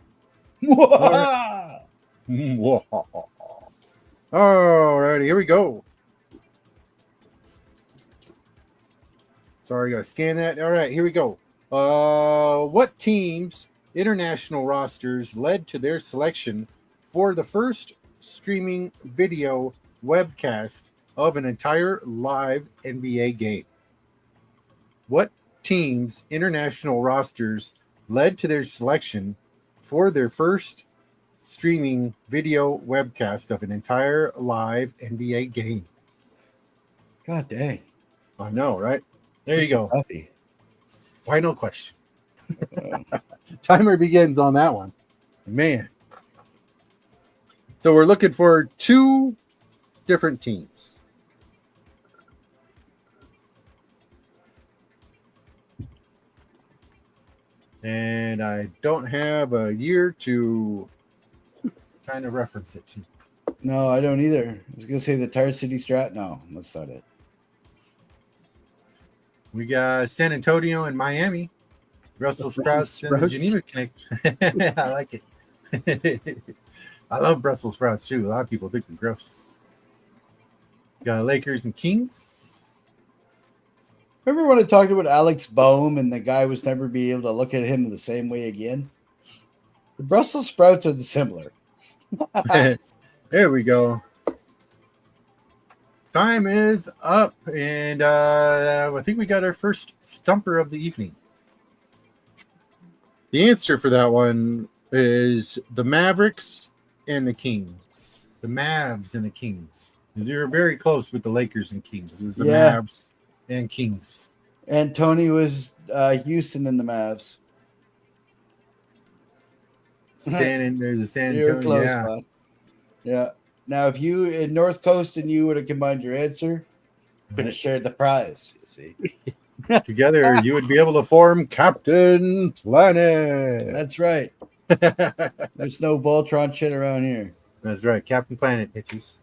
All righty, here we go. Sorry, I gotta scan that. All right, here we go. What teams' international rosters led to their selection for the first streaming video webcast of an entire live NBA game? What teams' international rosters led to their selection for their first streaming video webcast of an entire live NBA game? God dang. I know, right? There you go. Puppy. Final question. Timer begins on that one. Man. So we're looking for 2 different teams. And I don't have a year to kind of reference it to. No, I don't either. I was gonna say the Tar City Strat. No, that's not it. We got San Antonio and Miami, Brussels sprouts and the Geneva Connect. I like it. I love Brussels sprouts too. A lot of people think they're gross. Got Lakers and Kings. Remember when I talked about Alex Boehm and the guy was never be able to look at him the same way again? The Brussels sprouts are the similar. There we go. Time is up, and I think we got our first stumper of the evening. The answer for that one is the Mavericks and the Kings. The Mavs and the Kings. They were very close with the Lakers and Kings. It was the Mavs and Kings. And Tony was Houston and the Mavs. There's a San You're Antonio. close, Yeah. bud. Yeah. Now, if you in North Coast and you would have combined your answer, would have shared the prize. You see, Together, you would be able to form Captain Planet. that's right. There's no Voltron shit around here. That's right, Captain Planet, bitches.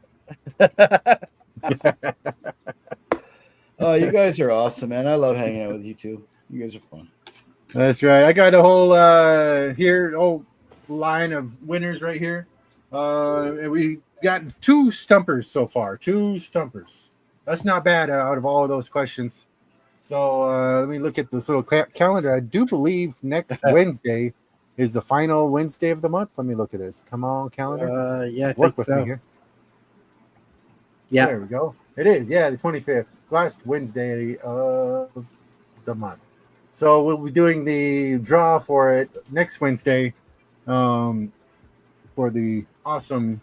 Oh, you guys are awesome, man. I love hanging out with you too. You guys are fun. That's right. I got a whole line of winners right here. And we got 2 stumpers so far. 2 stumpers. That's not bad out of all of those questions. So let me look at this little calendar. I do believe next Wednesday is the final Wednesday of the month. Let me look at this. Come on, calendar. Yeah, I Work think with so. me here. Yeah. There we go. It is. Yeah, the 25th. Last Wednesday of the month. So we'll be doing the draw for it next Wednesday, for the awesome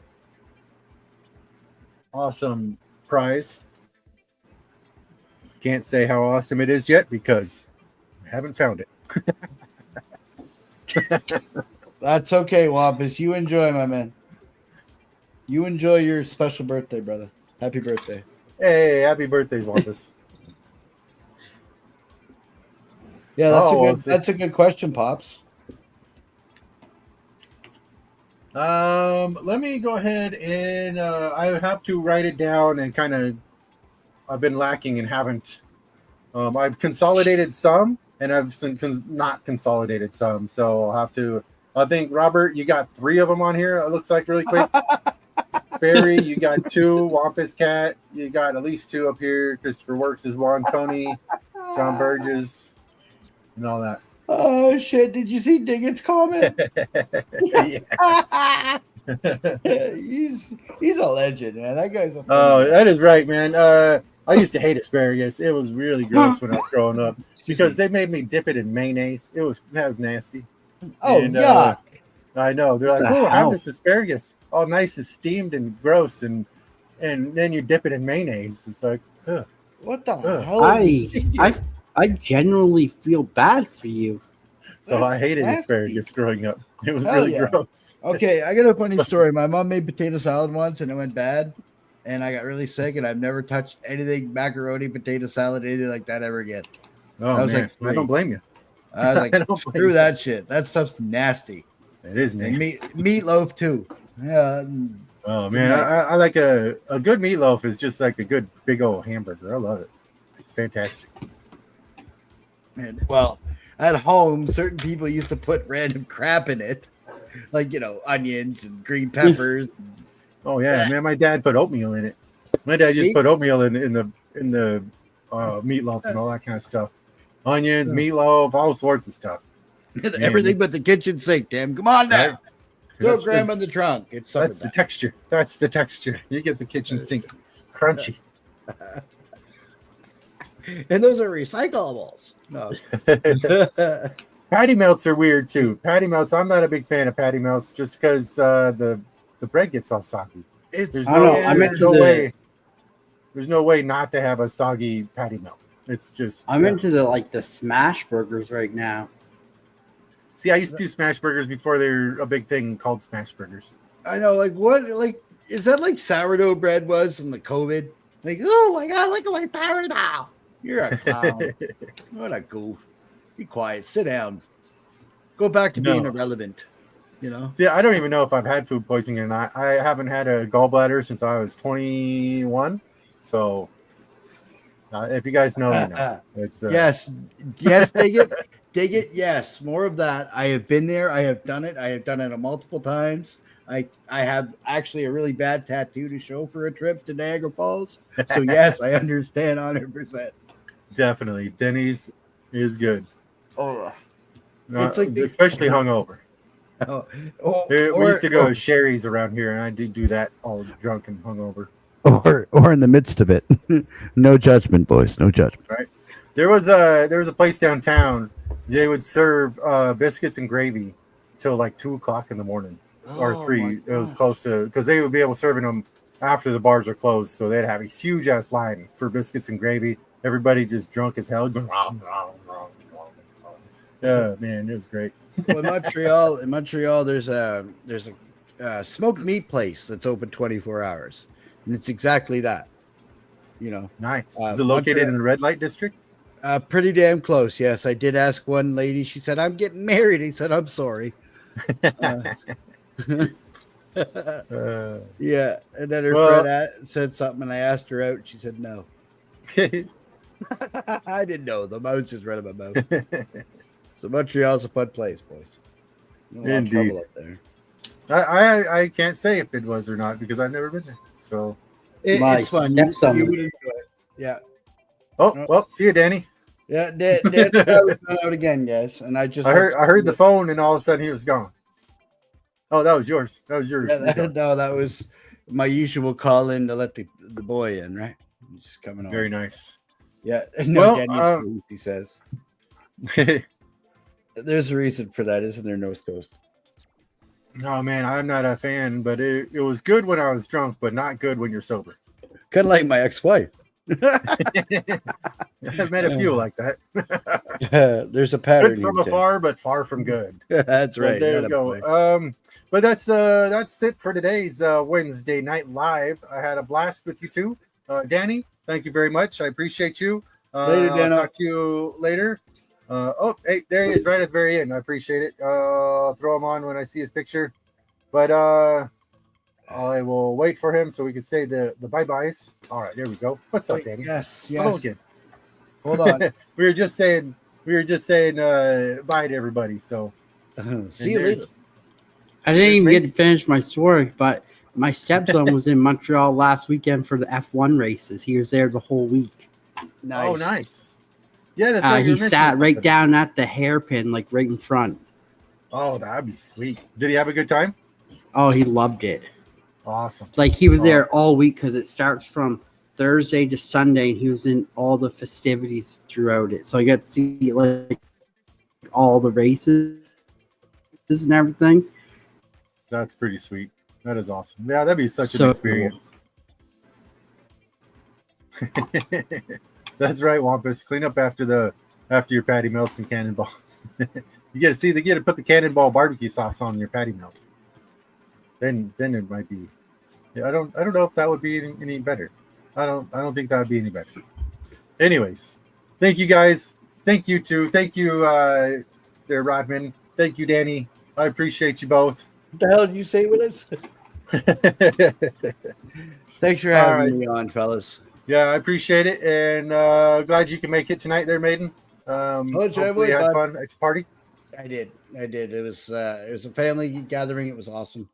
prize. Can't say how awesome it is yet because I haven't found it. That's okay, Wampus. You enjoy, my man. You enjoy your special birthday, brother. Happy birthday. Hey, happy birthday, Wampus. Yeah, that's a good question, Pops. Let me go ahead and I have to write it down and kind of. I've been lacking and haven't. I've consolidated some and I've not consolidated some, so I'll have to. I think Robert, you got 3 of them on here. It looks like really quick. Barry, you got 2. Wampus Cat, you got at least 2 up here. Christopher Works is 1. Tony, John Burgess, and all that. Oh shit! Did you see Diggett's comment? He's a legend, man. That guy's a. Oh, that is right, man. I used to hate asparagus. It was really gross when I was growing up because they made me dip it in mayonnaise. That was nasty. Oh, and, yuck. I know. They're like, "Oh, have this asparagus, all nice and steamed and gross," and then you dip it in mayonnaise. It's like, ugh. What the hell? I generally feel bad for you. So I hated asparagus growing up. It was really gross. Okay, I got a funny story. My mom made potato salad once, and it went bad, and I got really sick, and I've never touched anything macaroni, potato salad, anything like that ever again. Oh, I was man. Like, I don't blame you. I was like, screw that shit. That stuff's nasty. It is nasty. Meatloaf too. Yeah. Oh man, I like a good meatloaf is just like a good big old hamburger. I love it. It's fantastic. Man, well, at home, certain people used to put random crap in it, like onions and green peppers. Oh yeah, man, my dad put oatmeal in it. My dad just put oatmeal in the meatloaf and all that kind of stuff. Onions, meatloaf, all sorts of stuff. Everything but the kitchen sink, damn. Come on now. Right? Throw grandma in the trunk. That's the texture. That's the texture. You get the kitchen sink crunchy. And those are recyclables. No. Patty melts are weird too. Patty melts. I'm not a big fan of patty melts just because the bread gets all soggy. There's no way not to have a soggy patty melt. It's just I'm into the smash burgers right now. See, I used to do smash burgers before they were a big thing called smash burgers. I know, is that like sourdough bread was in the COVID? Like, oh my god, look like sourdough. You're a clown. What a goof. Be quiet. Sit down. Go back to being irrelevant. See, I don't even know if I've had food poisoning or not. I haven't had a gallbladder since I was 21. So, if you guys know, you know. It's yes, dig it. Yes, more of that. I have been there. I have done it. I have done it multiple times. I have actually a really bad tattoo to show for a trip to Niagara Falls. So yes, I understand 100%. Definitely, Denny's is good. Oh, it's like especially hungover. We used to go to Sherry's around here, and I did do that all drunk and hungover. Or in the midst of it. No judgment, boys. No judgment. Right. There was a place downtown. They would serve biscuits and gravy till like 2:00 in the morning or 3. It was close to because they would be able to serving them after the bars are closed. So they'd have a huge ass line for biscuits and gravy. Everybody just drunk as hell. Yeah, man, it was great. Well, in Montreal, there's a smoked meat place that's open 24 hours, and it's exactly that. Nice. Is it located in the red light district? Pretty damn close. Yes, I did ask one lady. She said, "I'm getting married." He said, "I'm sorry." Yeah, and then her friend said something, and I asked her out. And she said no. I didn't know them. I was just running my mouth. So Montreal's a fun place, boys. Indeed. Up there. I can't say if it was or not because I've never been there. So it's fun. You would enjoy it. Yeah. Oh well, see you, Danny. Yeah, Dad out again, guys. And I heard the phone, and all of a sudden he was gone. Oh, that was yours. That was yours. Yeah, that was my usual call in to let the boy in, right? He's just coming on. Very nice. Yeah. No, he says. There's a reason for that, isn't there, North Coast? Oh man, I'm not a fan, but it was good when I was drunk, but not good when you're sober. Kind of like my ex-wife. I've met a few like that. There's a pattern. Good from afar, but far from good. That's right. There you go. But that's it for today's Wednesday Night Live. I had a blast with you too, Danny. Thank you very much. I appreciate you. Later, Dan. I'll talk to you later. Hey, there he is, right at the very end. I appreciate it. I'll throw him on when I see his picture. But I will wait for him so we can say the bye-byes. All right, there we go. What's up, Danny? Yes. Hello again. Hold on. we were just saying bye to everybody. So see you later. I didn't even get to finish my story, but my stepson was in Montreal last weekend for the F1 races. He was there the whole week. Nice. Oh, nice. Yeah, that's right. He sat right down at the hairpin, like right in front. Oh, that'd be sweet. Did he have a good time? Oh, he loved it. Awesome. Like he was there all week because it starts from Thursday to Sunday, and he was in all the festivities throughout it. So I got to see like all the races and everything. That's pretty sweet. That is awesome. Yeah, that'd be such an experience. Cool. That's right, Wampus. Clean up after your patty melts and cannonballs. You get to put the cannonball barbecue sauce on your patty melt. Then it might be. Yeah, I don't know if that would be any better. I don't think that would be any better. Anyways, thank you guys. Thank you too. Thank you, there, Rodman. Thank you, Danny. I appreciate you both. What the hell did you say with us? Thanks for having me on, fellas. Yeah, I appreciate it, and glad you can make it tonight, there, Maiden. Hopefully you had fun at the party. I did. It was a family gathering. It was awesome.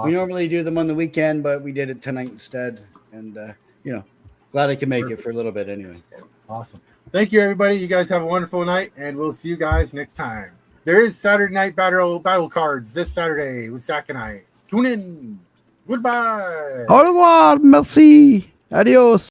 We normally do them on the weekend, but we did it tonight instead. And glad I can make it for a little bit anyway. Awesome. Thank you, everybody. You guys have a wonderful night, and we'll see you guys next time. There is Saturday night battle cards this Saturday with Zach and I. Tune in. Goodbye. Au revoir. Merci. Adios.